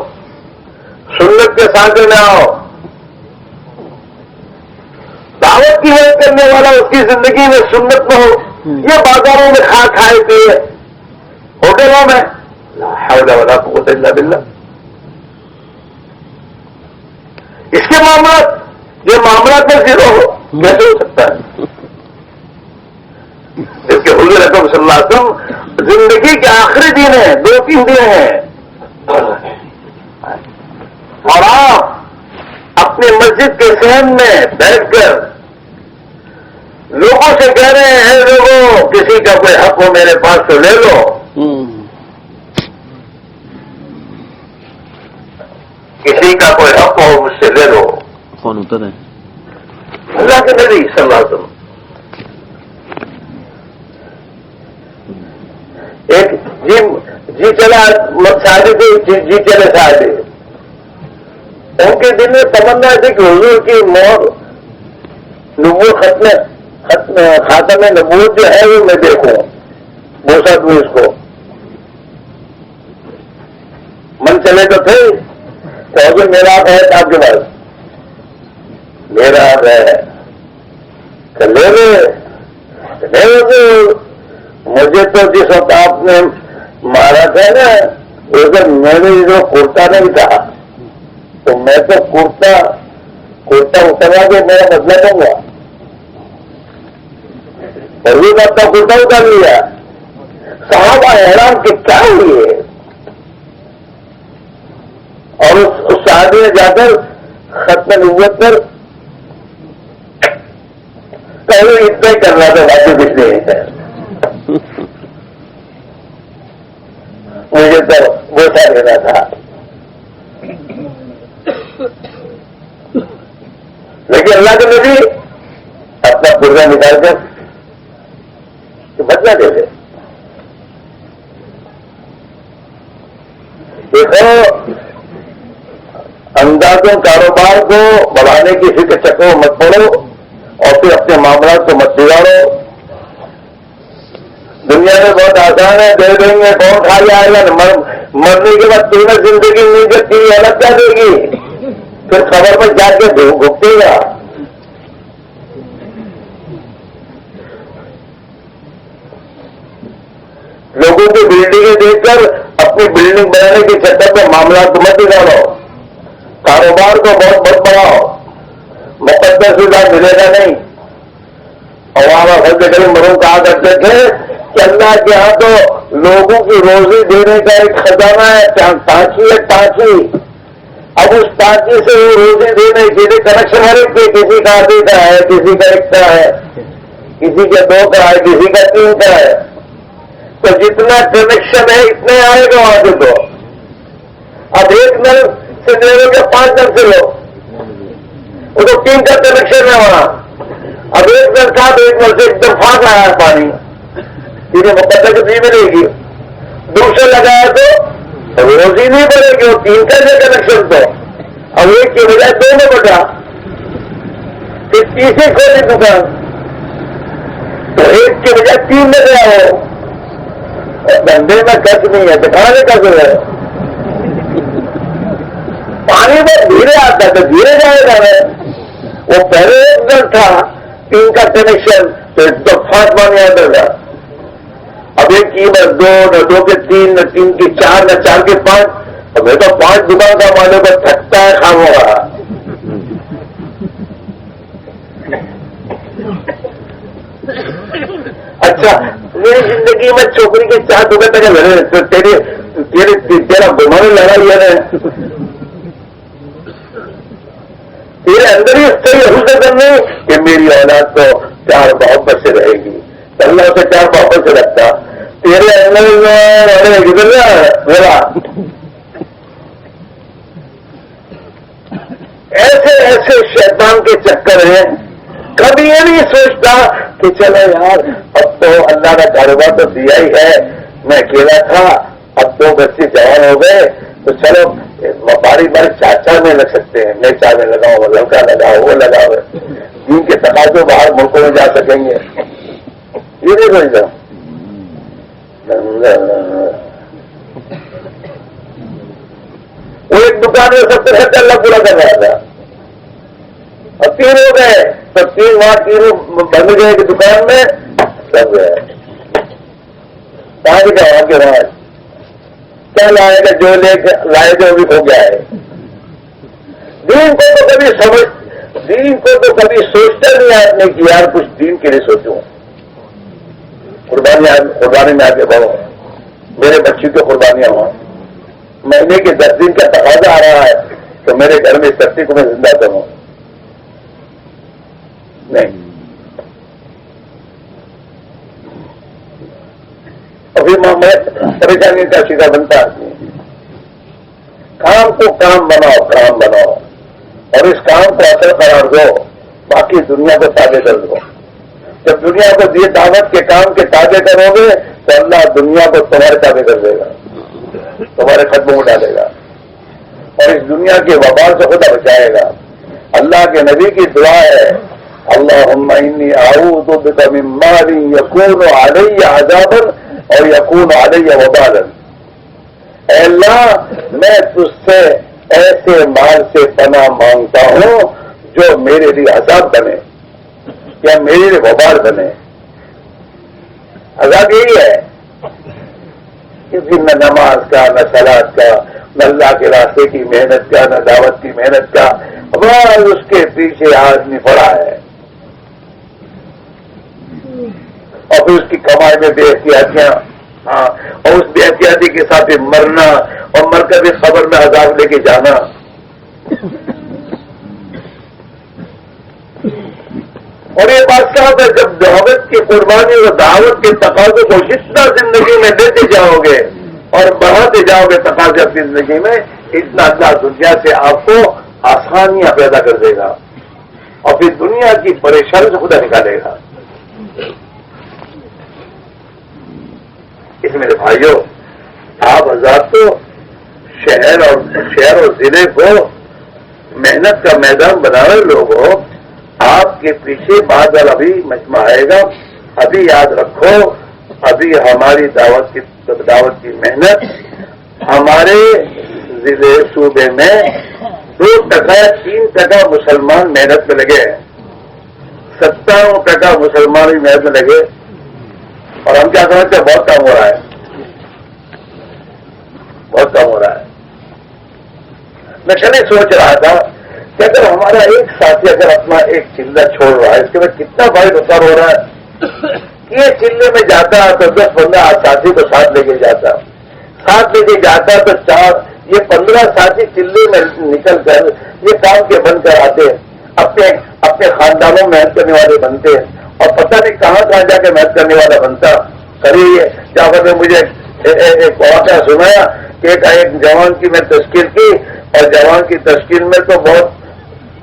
سنت کے سانچے میں آؤ. دعوت کی محنت کرنے والا اس کی زندگی میں سنت میں ہو. یہ بازاروں میں کھائے پیے، ہوٹلوں میں لا حول ولا قوت الا باللہ. اس کے معاملات میں زیرو ہو کیسے ہو سکتا ہے؟ اس کے حضور اکرم صلی اللہ علیہ وسلم زندگی کے آخری دن ہیں، 2-3 دن ہیں، اور آپ اپنی مسجد کے صحن میں بیٹھ کر لوگوں سے کہہ رہے ہیں، لوگوں کسی کا کوئی حق ہو میرے پاس تو لے لو. نبی کا کوئی حق ہو مجھ سے لے لو. فون اتر ہے. اللہ کے نبی صلی اللہ علیہ وسلم ایک جی چلا شادی تھی، جی چلے شادی. ان کے دل میں تمنا تھی کہ حضور کی موت نبوت خاتم نبوت جو ہے وہ میں دیکھوں، بوسا دوں اس کو. من چلے تو تھے تو حضور میرا آپ ہے آپ کے پاس، میرا آپ ہے تو لے لے. مجھے تو جس وقت آپ نے مارا تھا نا اس وقت میں نے جو کرتا نہیں تھا تو میں تو کرتا اترا کے میرا بدلا دوں گا. اور بھی بات کا کرتا اتر لیا. صحابہ حیران کہ کیا ہوئی ہے. اور اس شادی میں جا کر ختم نبوت پر پہلے اتنا ہی کرنا تھا، باقی کچھ نہیں ہے. مجھے تو بوسا لینا تھا. لیکن اللہ کے نبی اپنا پورا نکال کر بدلا دے دے. دیکھو اندازوں کاروبار کو بڑھانے کی فکر چکروں مت پڑو اور پھر اپنے معاملات کو مت بگاڑو. دنیا میں بہت آسان ہے، دے دیں گے کون کھا جائے گا. مرنے کے بعد تمہیں زندگی نہیں جبتی الگ کیا دے گی، پھر خبر پر جا کے بھگتے گا. لوگوں کی بلڈنگیں دیکھ کر اپنی بلڈنگ بنانے کے چکر میں معاملات کو مت بگاڑو. کاروبار کو بہت بڑھاؤ. مقدس اللہ ملے گا نہیں. اور ہمارا خود کریم مرحوم کہا کرتے تھے کہ اللہ کے ہاں تو لوگوں کی روزی دینے کا ایک خزانہ ہے، ٹانچی ہے ٹانچی. اب اس ٹانچی سے وہ روزی دینے کے لیے کنیکشن ہر ایک کے، کسی کا آدھی کا ہے، کسی کا ایک کا ہے، کسی کا 2 کا ہے، کسی کا 3 کا ہے. تو جتنا کنیکشن ہے اتنے آئے گا وہاں سے. تو اب ایک نل سے لے لو کہ 5 نل سے لو، وہ تو 3 کا کنیکشن ہے وہاں. اب ایک نل کا تو ایک نل سے ایک دم پھانک آیا ہے پانی، تیرے مقدس کی بھی ملے گی. دوسرا لگایا تو روزی نہیں بڑھے گی، وہ 3 کا ہے کنیکشن. تو اب ایک کی بجائے 2 میں بٹا، پھر تیسری کھولی دکان تو ایک کے بجائے 3 میں گیا. ہو دھندے میں کچھ نہیں ہے، دکھانے کا جو ہے پانی بہت دھیرے آتا ہے تو دھیرے جائے گا. وہ پہلے ایک نل تھا 3 کا کنیکشن تو ایک دم فاٹ پانی آتا تھا. اب ایک کی نہ 2 نہ 2 کے 3 نہ 3 کے 4 نہ 4 کے 5. اب میں تو 5 دکان کا مالک پر تھکتا ہے خام ہو رہا. اچھا میری زندگی میں چھوکری کے 4 دکان تک لڑے تو تیرا گھمانے لڑا لیا ہے. تیرے اندر ہی صحیح حسن کرنے کہ میری اولاد تو 4 محبت سے رہے گی، اللہ سے 4 محبت سے رکھتا. تیرے اندر میرا ایسے شیطان کے چکر ہیں. کبھی یہ نہیں سوچتا کہ چلو یار اب تو اللہ کا کاروبار تو دیا ہی ہے، میں اکیلا تھا، اب 2 بچے جوان ہو گئے تو چلو باری باری 4 میں لگ سکتے ہیں. میں 4 میں لگاؤں، لڑکا لگاؤ، وہ لگاؤ، دین کے تقاضے باہر ملکوں میں جا سکیں گے. یہ نہیں سوچتا. وہ ایک دکان میں سب سے خرچہ اللہ پورا کر رہا تھا. اور 3 ہو گئے تو 3 وہاں 3 بند گئے کہ دکان میں سب گئے. کہاں کے وہاں کے وہاں کیا لائے گا، جو لے کے لائے گا وہ بھی ہو گیا ہے. دین کو تو کبھی سوچتا نہیں آپ نے کہ یار کچھ دین کے لیے سوچوں. قربانی میں آگے بڑھو، میرے بچی کی قربانیاں ہوں. مہینے کے 10 دن کا تقاضا آ رہا ہے تو میرے گھر میں اس تختی کو میں زندہ کروں. نہیں ابھی میں پریشانی کا سیدھا بنتا آدمی. کام کو کام بناؤ اور اس کام کو اثر قرار دو، باقی دنیا کو تابع کر دو۔ جب دنیا کو یہ دعوت کے کام کے تابع کرو گے تو اللہ دنیا کو تمہارے تابع کر دے گا، تمہارے قدموں میں ڈالے گا اور اس دنیا کے وبال سے خدا بچائے گا۔ اللہ کے نبی کی دعا ہے، اللہم انی اعوذ بک من مال یکون علی عذابا اور یکون علی وبالا۔ اے اللہ میں تجھ سے ایسے مال سے پناہ مانگتا ہوں جو میرے لیے عذاب بنے یا میرے لیے وبال بنے۔ عذاب یہی ہے کہ نہ نماز کا، نہ صلاۃ کا، نہ اللہ کے راستے کی محنت کا، نہ دعوت کی محنت کا، بس اس کے پیچھے آدمی پڑا ہے اور پھر اس کی کمائی میں بے احتیاطیاں، اور اس بے احتیاطی کے ساتھ بھی مرنا اور مر کر بھی خبر میں عذاب لے کے جانا۔ اور یہ بات صاحب ہے، جب دعوت کی قربانی اور دعوت کے تقاضے کو جتنا زندگی میں دیتے جاؤ گے اور بڑھاتے جاؤ گے تقاضے اپنی زندگی میں، اتنا اللہ دنیا سے آپ کو آسانیاں پیدا کر دے گا اور پھر دنیا کی پریشانی سے خدا نکالے گا۔ اس میرے بھائیوں، آپ حضرات تو شہر اور ضلع کو محنت کا میدان بنا رہے لوگ ہو، آپ کے پیچھے بادل ابھی مجمع آئے گا۔ ابھی یاد رکھو، ابھی ہماری دعوت کی محنت ہمارے ضلع صوبے میں 2% 3% مسلمان محنت میں لگے ہیں، 57% مسلمان بھی محنت میں لگے، اور ہم کیا سمجھتے ہیں بہت کام ہو رہا ہے، بہت کام ہو رہا ہے۔ میں کبھی سوچ رہا تھا کہ اگر ہمارا ایک ساتھی اگر اپنا ایک چلہ چھوڑ رہا ہے، اس کے بعد کتنا بھاری نقصان ہو رہا ہے۔ یہ چلے میں جاتا تو 10-15 ساتھی کو ساتھ لے کے جاتا تو یہ 15 ساتھی چلے میں نکل کر یہ کام کے بند کر آتے، اپنے خاندانوں میں محنت کرنے والے بنتے، اور پتہ نہیں کہاں جا کے محنت کرنے والا بنتا۔ کبھی جعفر نے مجھے ایک واقعہ سنایا کہ ایک جوان کی میں تشکیل کی، اور جوان کی تشکیل میں تو بہت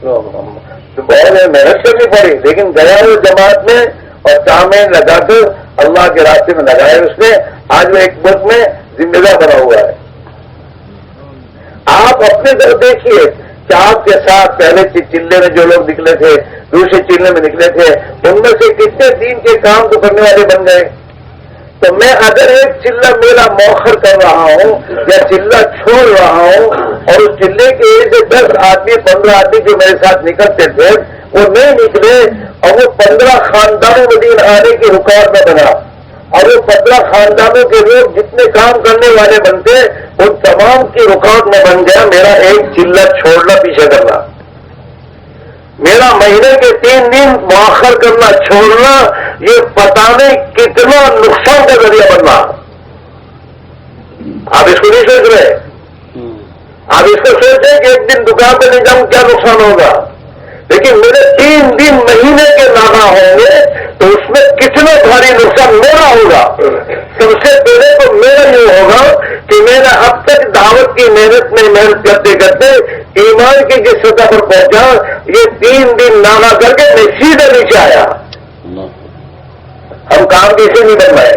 محنت کرنی پڑی، لیکن گیا وہ جماعت میں اور کامیں لگا کر اللہ کے راستے میں لگائے اس نے، آج وہ ایک ملک میں ذمہ دار بنا ہوا ہے۔ آپ اپنے طرف دیکھیے کہ آپ کے ساتھ پہلے چلے میں جو لوگ نکلے تھے، دوسرے چلے میں نکلے تھے، ان میں سے کتنے دین کے کام کو کرنے والے بن گئے۔ تو میں اگر ایک چلہ میرا موخر کر رہا ہوں یا چلہ چھوڑ رہا ہوں، اور اس چلے کے 10 آدمی 15 آدمی جو میرے ساتھ نکلتے تھے وہ نہیں نکلے، اور وہ 15 خاندانوں میں دین آنے کی رکاوٹ میں بنا، اور وہ 15 خاندانوں کے لوگ جتنے کام کرنے والے بنتے ان تمام کی رکاوٹ میں بن گیا میرا ایک چلہ چھوڑنا، پیچھے کرنا، میرا مہینے کے 3 دن مؤخر کرنا، چھوڑنا، یہ پتہ نہیں کتنا نقصان کا ذریعہ بننا۔ آپ اس کو نہیں سوچ رہے، آپ اس کو سوچیں کہ ایک دن دکان پہ نہیں جاؤں کیا نقصان ہوگا، لیکن میرے 3 دن مہینے کے نانا ہوں گے تو اس میں کتنا بھاری نقصان میرا ہوگا۔ سب سے پہلے تو میرا یہ ہوگا کہ میں نے اب تک دعوت کی محنت کرتے کرتے ایمان کی جس سطح پر پہنچا، یہ 3 دن نانا کر کے میں سیدھے نیچے آیا۔ ہم کام کیسے نہیں بن رہے؟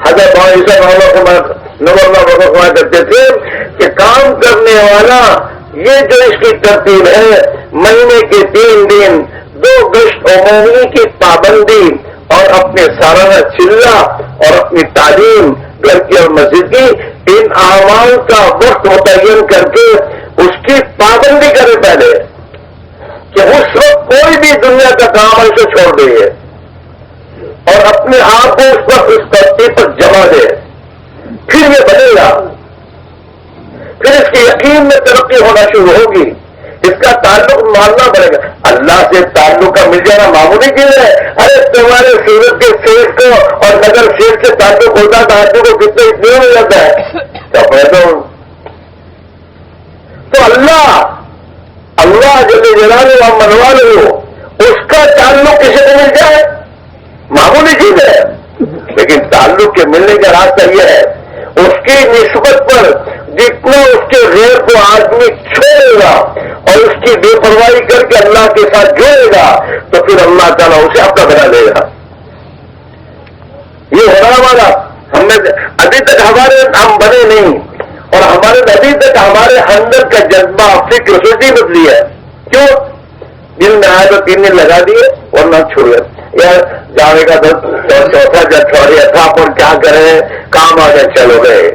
حضرت نمبر کرتے تھے کہ کام کرنے والا یہ جو اس کی ترتیب ہے، مہینے کے 3 دن 2 گشت عمومی کی پابندی اور اپنے سالانہ چلہ اور اپنی تعلیم گھر کی اور مسجد کی، ان اعمال کا وقت متعین کر کے اس کی پابندی کرے پہلے، کہ اس وقت کوئی بھی دنیا کا کام اسے چھوڑ دے اور اپنے آپ کو اس پر اس ترتیب پر جما دے، پھر یہ بنے گا، پھر اس کے یقین میں ترقی ہونا شروع ہوگی، اس کا تعلق ماننا پڑے گا۔ اللہ سے تعلق کا مل جانا معمولی چیز ہے۔ ارے تمہارے سورت کے سیٹ کو اور نگر سیٹ سے تعلق ہوتا تو آدمی کو کتنے اتنے ہو جاتا ہے، تو اللہ جب جلالہ و منوا لو، اس کا تعلق کسی کو مل جائے معمولی چیز ہے، لیکن تعلق کے ملنے کا راستہ یہ ہے اس کی نسبت پر جتنا اس کے غیر کو آدمی چھوڑے گا اور اس کی بے پرواہی کر کے اللہ کے ساتھ جوڑے گا تو پھر اللہ تعالیٰ اسے اپنا بنا دے گا. یہ ہو رہا ہمارا. ابھی تک ہم بنے نہیں اور ابھی تک ہمارے اندر کا جذبہ فکر سوچی بدلی ہے. کیوں؟ دن میں آئے تو 3 دن لگا دیے ورنہ چھوڑ گئے. یار جانے کا چوتھا جٹھوڑیا تھا اور کیا کرے کام آ گئے چلو گئے.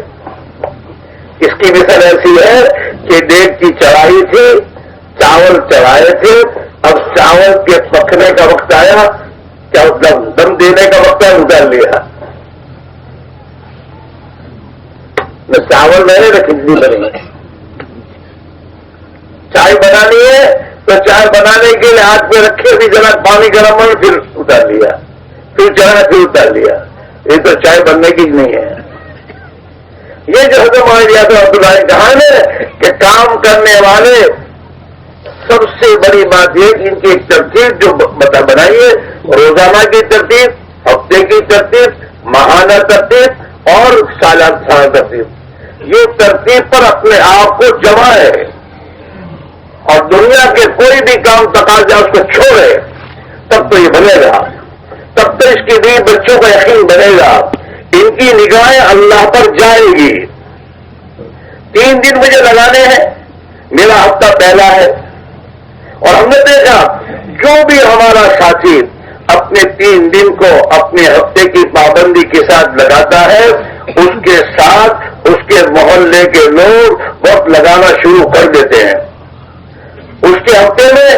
اس کی مثال ایسی ہے کہ دیگ کی چڑھائی تھی, چاول چڑھائے تھے, اب چاول کے پکنے کا وقت آیا, کیا دم دینے کا وقت آیا, اتار لیا. نہ چاول میں نے کھچڑی بنی. چائے بنانی ہے تو چائے بنانے کے لیے ہاتھ میں رکھے بھی ذرا پانی گرم ہو, پھر اتار لیا, پھر چڑھا, پھر اتار لیا. یہ تو چائے بننے کی نہیں ہے. یہ جو حضرت مولانا عبداللہ نے کہا ہے کہ کام کرنے والے سب سے بڑی بات یہ کہ ان کی ایک ترتیب جو بنائیے, روزانہ کی ترتیب, ہفتے کی ترتیب, ماہانہ ترتیب اور سالانہ ترتیب. یہ ترتیب پر اپنے آپ کو جمائے اور دنیا کے کوئی بھی کام تقاضا اس کو چھوڑے, تب تو یہ بنے گا. تب تو اس کے لیے بچوں کا یقین بنے گا. ان کی نگاہیں اللہ پر جائے گی. 3 دن مجھے لگانے ہیں, میرا ہفتہ پہلا ہے, اور ہم نے دیکھا جو بھی ہمارا ساتھی اپنے 3 دن کو اپنے ہفتے کی پابندی کے ساتھ لگاتا ہے, اس کے ساتھ اس کے محلے کے لوگ وقت لگانا شروع کر دیتے ہیں. اس کے ہفتے میں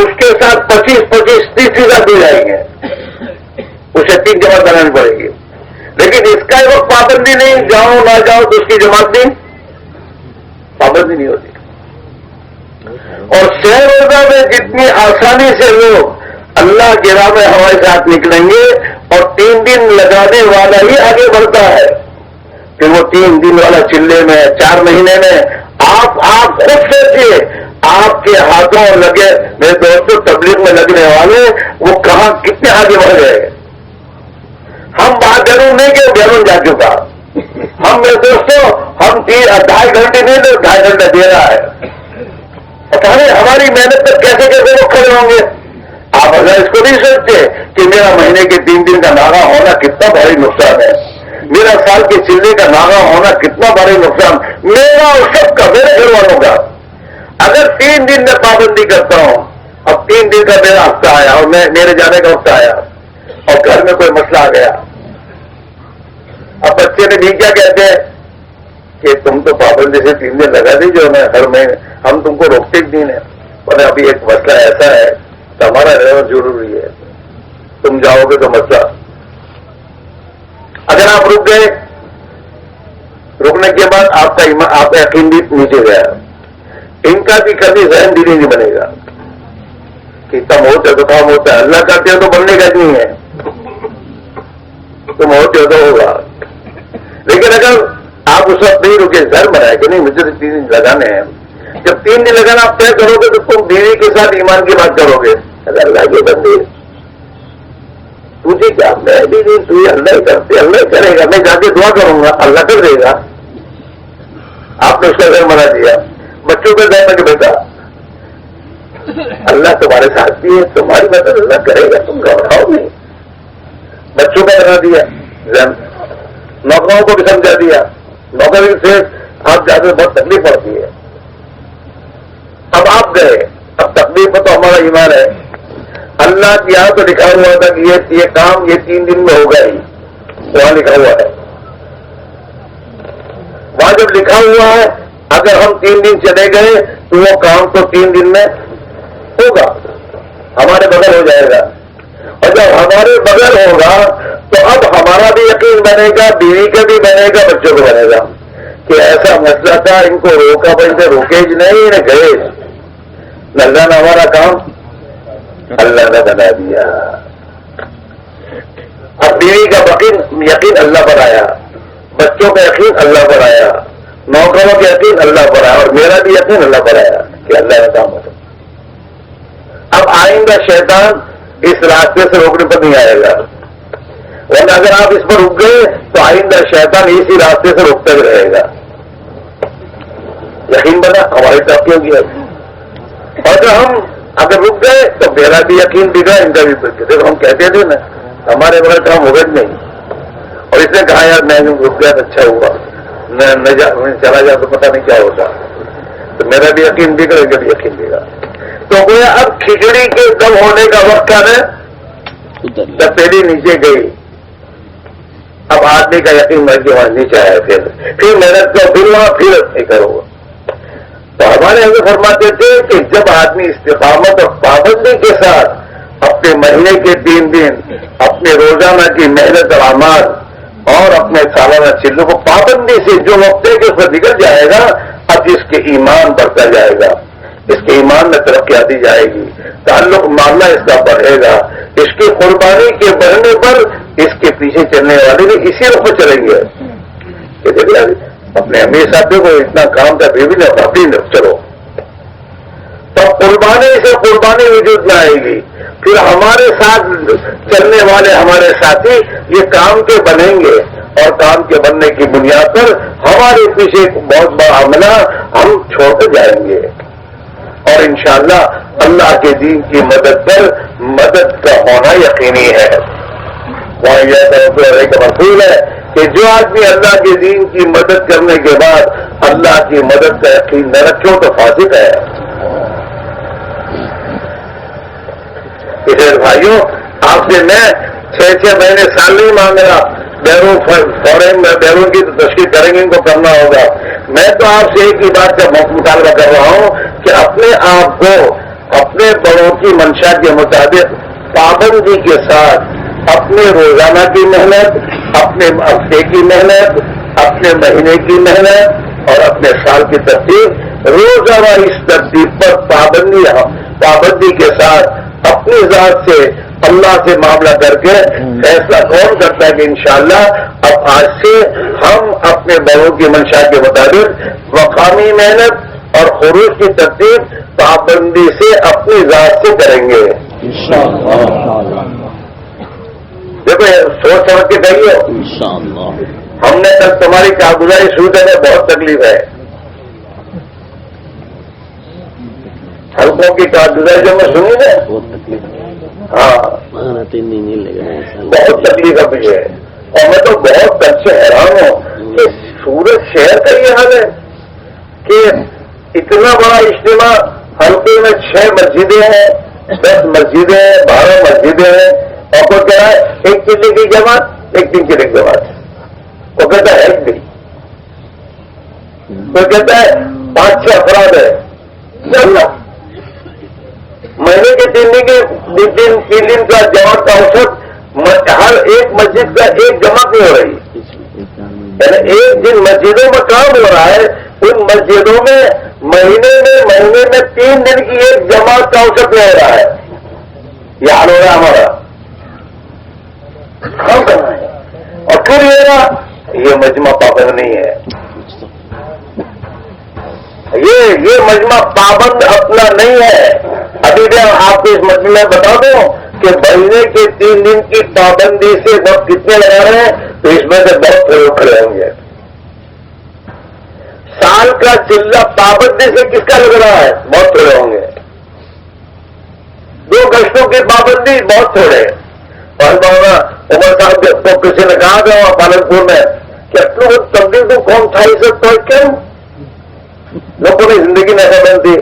اس کے ساتھ 25-30 دے جائیں گے. اسے 3 جمع کرانی پڑے گی. لیکن اس کا وقت پابندی نہیں, جاؤ نہ جاؤ تو اس کی جماعت نہیں, پابندی نہیں ہوتی. اور شہر روزہ میں جتنی آسانی سے لوگ اللہ کے راہ میں ہمارے ساتھ نکلیں گے اور 3 دن لگانے والا ہی آگے بڑھتا ہے. کہ وہ 3 دن والا چلے میں 4 مہینے میں آپ خود سوچیے, آپ کے ہاتھوں لگے میرے دوستوں تبلیغ میں لگنے والے وہ کہاں کتنے آگے بڑھ گئے. ہم بات ضرور نہیں کہ بیرون جا چکا. ہم میرے دوستوں ہم 2.5 گھنٹے نہیں تو 2.5 گھنٹہ دے رہا ہے. ہماری محنت پر کیسے کیسے لوگ کھڑے ہوں گے. آپ اگر اس کو نہیں سوچتے کہ میرا مہینے کے 3 دن کا ناغا ہونا کتنا بھاری نقصان ہے, میرا سال کے چلنے کا ناغا ہونا کتنا بھاری نقصان, میرا اور سب کا, میرے گھر والوں کا. اگر 3 دن میں پابندی کرتا ہوں, اب 3 دن کا میرا ہفتہ آیا اور میرے جانے کا وقت آیا اور گھر میں کوئی مسئلہ آ گیا, اب بچے نے بھی کیا کہتے ہیں کہ تم تو پابندی سے 3 دن لگا دیجیے, میں ہر مہینے ہم تم کو روکتے بھی نہیں ہیں, اور ابھی ایک مسئلہ ایسا ہے تو ہمارا رہنا ضروری ہے, تم جاؤ گے تو مسئلہ. اگر آپ رک گئے, رکنے کے بعد آپ کا یقین بھی نیچے گیا, ان کا بھی کبھی ذہن بھی نہیں بنے گا کہ کم ہوتا ہے تو کام ہوتا ہے, اللہ کرتے ہو تو بننے کا نہیں ہے, تم ہوتے ہو تو ہوگا. لیکن اگر آپ اس وقت نہیں رکے, گھر بنائے کہ نہیں مجھے 3 دن لگانے ہیں, جب 3 دن لگانا آپ طے کرو گے تو تم بیوی کے ساتھ ایمان کی بات کرو گے. اگر اللہ کے بندے تجھے کیا, میں بھی نہیں, تو اللہ ہی کرتے, اللہ ہی کرے گا, میں جا کے دعا کروں گا, اللہ کر دے گا. آپ نے اس کا گھر بنا دیا. بچوں کا گھر میں بیٹا اللہ تمہارے ساتھ بھی ہے, تمہاری مدد اللہ کرے گا, تم گھبراؤ نہیں. بچوں کا بنا دیا, نوکروں کو بھی سمجھا دیا, نوکری سے آپ جاتے بہت تکلیف پڑتی ہے. اب آپ گئے, اب تکلیف تو ہمارا ایمان ہے. اللہ کی یہاں تو لکھا ہوا تھا کہ یہ کام یہ 3 دن میں ہوگا ہی, وہاں لکھا ہوا ہے. وہاں جب لکھا ہوا ہے اگر ہم 3 دن چلے گئے تو وہ کام تو 3 دن میں ہوگا, ہمارے بغیر ہو جائے گا. اور جب ہمارے بغیر ہوگا تو اب ہمارا بھی یقین بنے گا, بیوی کا بھی بنے گا, بچوں کو بنے گا کہ ایسا مسئلہ تھا, ان کو روکا, بھائی روکے نہیں نہ گئے, نہ اللہ نے ہمارا کام اللہ نے بنا دیا. اب بیوی کا یقین اللہ پر آیا, بچوں کا یقین اللہ پر آیا, نوکروں کا یقین اللہ پر آیا, اور میرا بھی یقین اللہ پر آیا کہ اللہ کا کام ہوتا. اب آئندہ شیطان اس راستے سے روکنے پر نہیں آئے گا, ورنہ اگر آپ اس پر رک گئے تو آئندہ شیطان اسی راستے سے روکتا ہی رہے گا. یقین بنا ہماری ترقیوں کی ہے. اور جو ہم اگر رک گئے تو میرا بھی یقین بگڑا, ان کا بھی بگڑا. ہم کہتے تھے نا ہمارے بغیر کام ہوگا نہیں, اور اس نے کہا یار میں رک گیا تو اچھا ہوا, میں چلا جا تو پتہ نہیں کیا ہوتا. تو میرا بھی یقین بگڑا, ان کا بھی یقین بگڑا. تو گویا اب کھچڑی کے دم ہونے کا وقت کیا ہے, جب پہلی نیچے گئی. اب آدمی کا یقین مر کے وہاں نیچے آیا, پھر محنت کرو, پھر وہاں پھر نہیں کرو. تو ہمارے حضرت فرماتے تھے کہ جب آدمی استقامت اور پابندی کے ساتھ اپنے مہینے کے 3 دن, اپنے روزانہ کی محنت اور اعمال اور اپنے سالانہ چلوں کو پابندی سے جو وقت ہے کہ اس میں نکل جائے گا, اب اس کے ایمان بڑھتا جائے گا, اس کے ایمان میں ترقی آتی جائے گی, تعلق معاملہ اس کا بڑھے گا. اس کی قربانی کے بڑھنے پر اس کے پیچھے چلنے والے بھی اسی رخ پر چلیں گے کہ دیکھیے اپنے امیر صاحب کو اتنا کام تھا پھر بھی نہ اپنی چلو. تو قربانی سے قربانی وجود میں آئے گی. پھر ہمارے ساتھ چلنے والے ہمارے ساتھی یہ کام کے بنیں گے, اور کام کے بننے کی بنیاد پر ہمارے پیچھے ایک بہت بڑا عملہ ہم چھوڑ کر جائیں گے. اور انشاءاللہ اللہ کے دین کی مدد پر مدد کا ہونا یقینی ہے. وہاں یہ کا مفہوم ہے کہ جو آدمی اللہ کے دین کی مدد کرنے کے بعد اللہ کی مدد کا یقین نہ رکھو تو فاسق ہے. اس لیے بھائیوں آپ سے میں 6 مہینے سال نہیں مانگ رہا, بیرون کی تو تشکیل کریں گے, ان کو کرنا ہوگا. میں تو آپ سے ایک ہی بات کا مطالبہ کر رہا ہوں کہ اپنے آپ کو اپنے بڑوں کی منشا کے مطابق پابندی کے ساتھ اپنے روزانہ کی محنت, اپنے ہفتے کی محنت, اپنے مہینے کی محنت اور اپنے سال کی ترتیب, روزانہ اس ترتیب پر پابندی کے ساتھ اپنی ذات سے اللہ سے معاملہ کر کے فیصلہ کون کرتا ہے کہ انشاءاللہ اب آج سے ہم اپنے بڑوں کی منشا کے مطابق مقامی محنت اور خروج کی ترتیب پابندی سے اپنی ذات سے کریں گے. دیکھو سوچ سمجھ کے کہیے, ہم نے تک تمہاری کارگزاری شروع کرنے میں بہت تکلیف ہے. حلقوں کی کارگزاری جو میں سنی نا, ہاں بہت تکلیف اب ہے. اور میں تو بہت اچھے حیران ہوں کہ سورت شہر کا یہ حال ہے کہ اتنا بڑا اجتماع, حلقے میں 6 مسجدیں ہیں, 10 مسجدیں ہیں, 12 مسجدیں ہیں, اور کوئی کہہ رہا ہے 1 چلے کی جماعت, 1 دن کی جماعت. وہ کہتا ہے 1 دن, کوئی کہتا ہے 5-6 افراد ہے. مہینے کے 3 دن کا جماعت کا اوسط ہر ایک مسجد کا ایک جماعت نہیں ہو رہی. یعنی ایک دن مسجدوں میں کام ہو رہا ہے, ان مسجدوں میں مہینے میں 3 دن کی ایک جماعت کا اوسط نہیں ہو رہا ہے. یہ حال ہو رہا ہے ہمارا, کام کرنا ہے. اور پھر یہ مجمع پابند نہیں ہے, یہ مجمع پابند اپنا نہیں ہے. ابھی میں آپ کو اس مجمع میں بتا دوں کہ مہینے کے 3 دن کی پابندی سے وقت کتنے لگا رہے ہیں, تو اس میں سے بہت تھوڑے کھڑے ہوں گے. سال کا چلہ پابندی سے کس کا لگ رہا ہے, بہت تھوڑے ہوں گے. 2 گشتوں کی پابندی بہت تھوڑے. اور عمر صاحب کو کسی نے کہا تھا وہاں پالنپور میں کہ اپنے تبدیل تو کون تھا ہی سکتا ہے, کیوں لوگوں نے زندگی میں ایسا بنتی.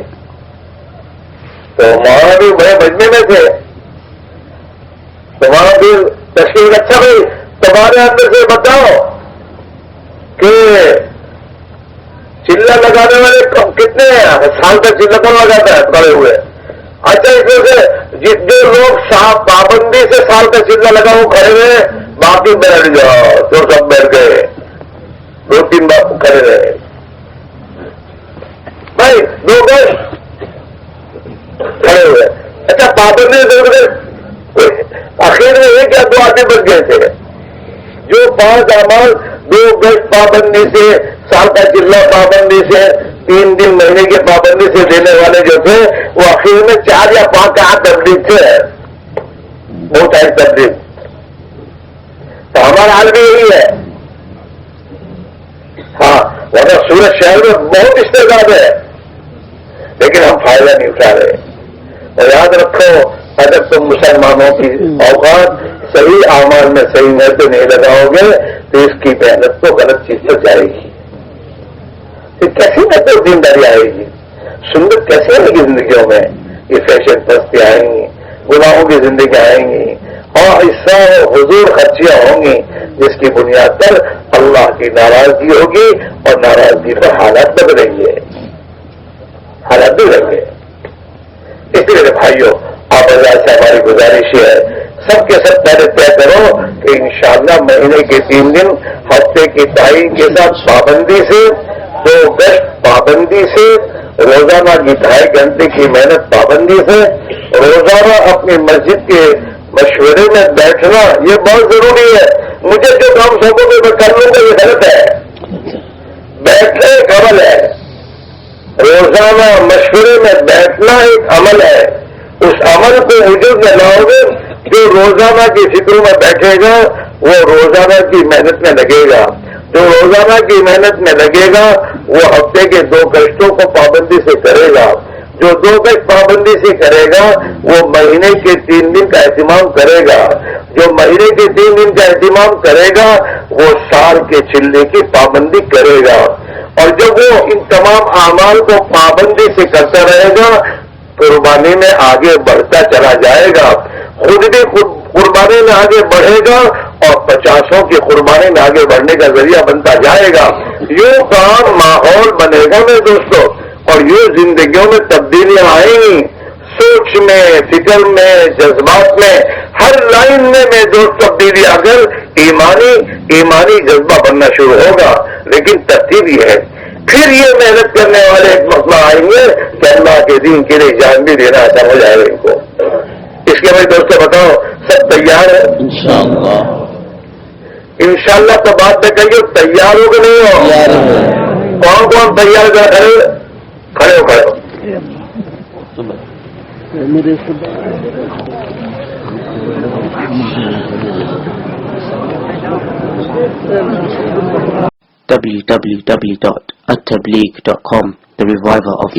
تو وہاں بھی بڑے مجمے میں تھے, تو وہاں بھی تشکیل. اچھا بھائی تمہارے اندر سے بتاؤ کہ چلہ لگانے والے کتنے ہیں, سال کا چلہ کون لگاتا ہے کھڑے ہوئے. اچھا اس میں سے جو لوگ پابندی سے سال کا چلہ لگا وہ کھڑے ہوئے, باقی بیٹھ جاؤ تو سب بیٹھ گئے, 2-3 بار کھڑے رہے. بھائی 2 گز کھڑے ہوئے. اچھا پابندی سے آخر میں یہ کیا 2 آدمی بچ گئے تھے. جو 5 اعمال 2 گز پابندی سے, سال کا چلہ پابندی سے, 3 دن مہینے کی پابندی سے دینے والے جو تھے وہ آخر میں 4 یا 5 کا تبلیغ تھے, بہت ساری تبلیغ. تو ہمارا حال بھی یہی ہے. ہاں ورنہ سورت شہر میں بہت استعداد ہے لیکن ہم فائدہ نہیں اٹھا رہے. اور یاد رکھو اگر تم مسلمانوں کی اوقات صحیح اعمال میں صحیح محنت نہیں لگاؤ گے تو اس کی محنت تو غلط چیز پر جائے گی. پھر کیسی محنت دینداری آئے گی؟ سنت کیسے آئے گی زندگیوں میں؟ یہ فیشن پستی آئیں گی, گناہوں کی زندگی آئیں گی, اور حصہ حضور خرچیاں ہوں گی جس کی بنیاد پر اللہ کی ناراضگی ہوگی اور ناراضگی پر حالات بدلیں گے, حالات بدلیں گے. اس لیے بھائیوں آپ سے ہماری گزارش ہے سب کے سب پہلے طے کرو کہ انشاءاللہ مہینے کے 3 دن ہفتے کی تعین کے ساتھ پابندی سے 2 گشت پابندی سے روزانہ کی 2.5 گھنٹے کی محنت پابندی سے روزانہ اپنی مسجد کے مشورے میں بیٹھنا یہ بہت ضروری ہے. مجھے جو کام سوچوں گے میں کر لوں گا یہ غلط ہے. بیٹھنا ایک عمل ہے, روزانہ مشورے میں بیٹھنا ایک عمل ہے. اس عمل کو وجود میں لاؤ گے. جو روزانہ کی فکروں میں بیٹھے گا وہ روزانہ کی محنت میں لگے گا. جو روزانہ کی محنت میں لگے گا وہ ہفتے کے 2 گشتوں کو پابندی سے کرے گا. جو 2 گشت پابندی سے کرے گا وہ مہینے کے 3 دن کا اہتمام کرے گا. جو مہینے کے 3 دن کا اہتمام کرے گا وہ سال کے چلے کی پابندی کرے گا. اور جب وہ ان تمام اعمال کو پابندی سے کرتا رہے گا قربانی میں آگے بڑھتا چلا جائے گا. خود بھی قربانی میں آگے بڑھے گا اور 50 کی قربانی میں آگے بڑھنے کا ذریعہ بنتا جائے گا. یوں کام ماحول بنے گا میرے دوستوں, اور یوں زندگیوں میں تبدیلیاں آئیں گی. سوچ میں, فکر میں, جذبات میں, ہر لائن میں میرے دوست تبدیلی آ کر ایمانی جذبہ بننا شروع ہوگا. لیکن ترتیب یہ ہے. پھر یہ محنت کرنے والے ایک مسئلہ آئیں گے کہ اللہ کے دین کے لیے جان بھی دینا سمجھ آئے گا ان کو. اس کے میرے دوستوں بتاؤ سب تیار ہے؟ انشاءاللہ. انشاءاللہ تو بات میں کہیے تیار ہو کہ نہیں ہو؟ کون کون تیار کر کھڑے ہو www.attableek.com, the reviver of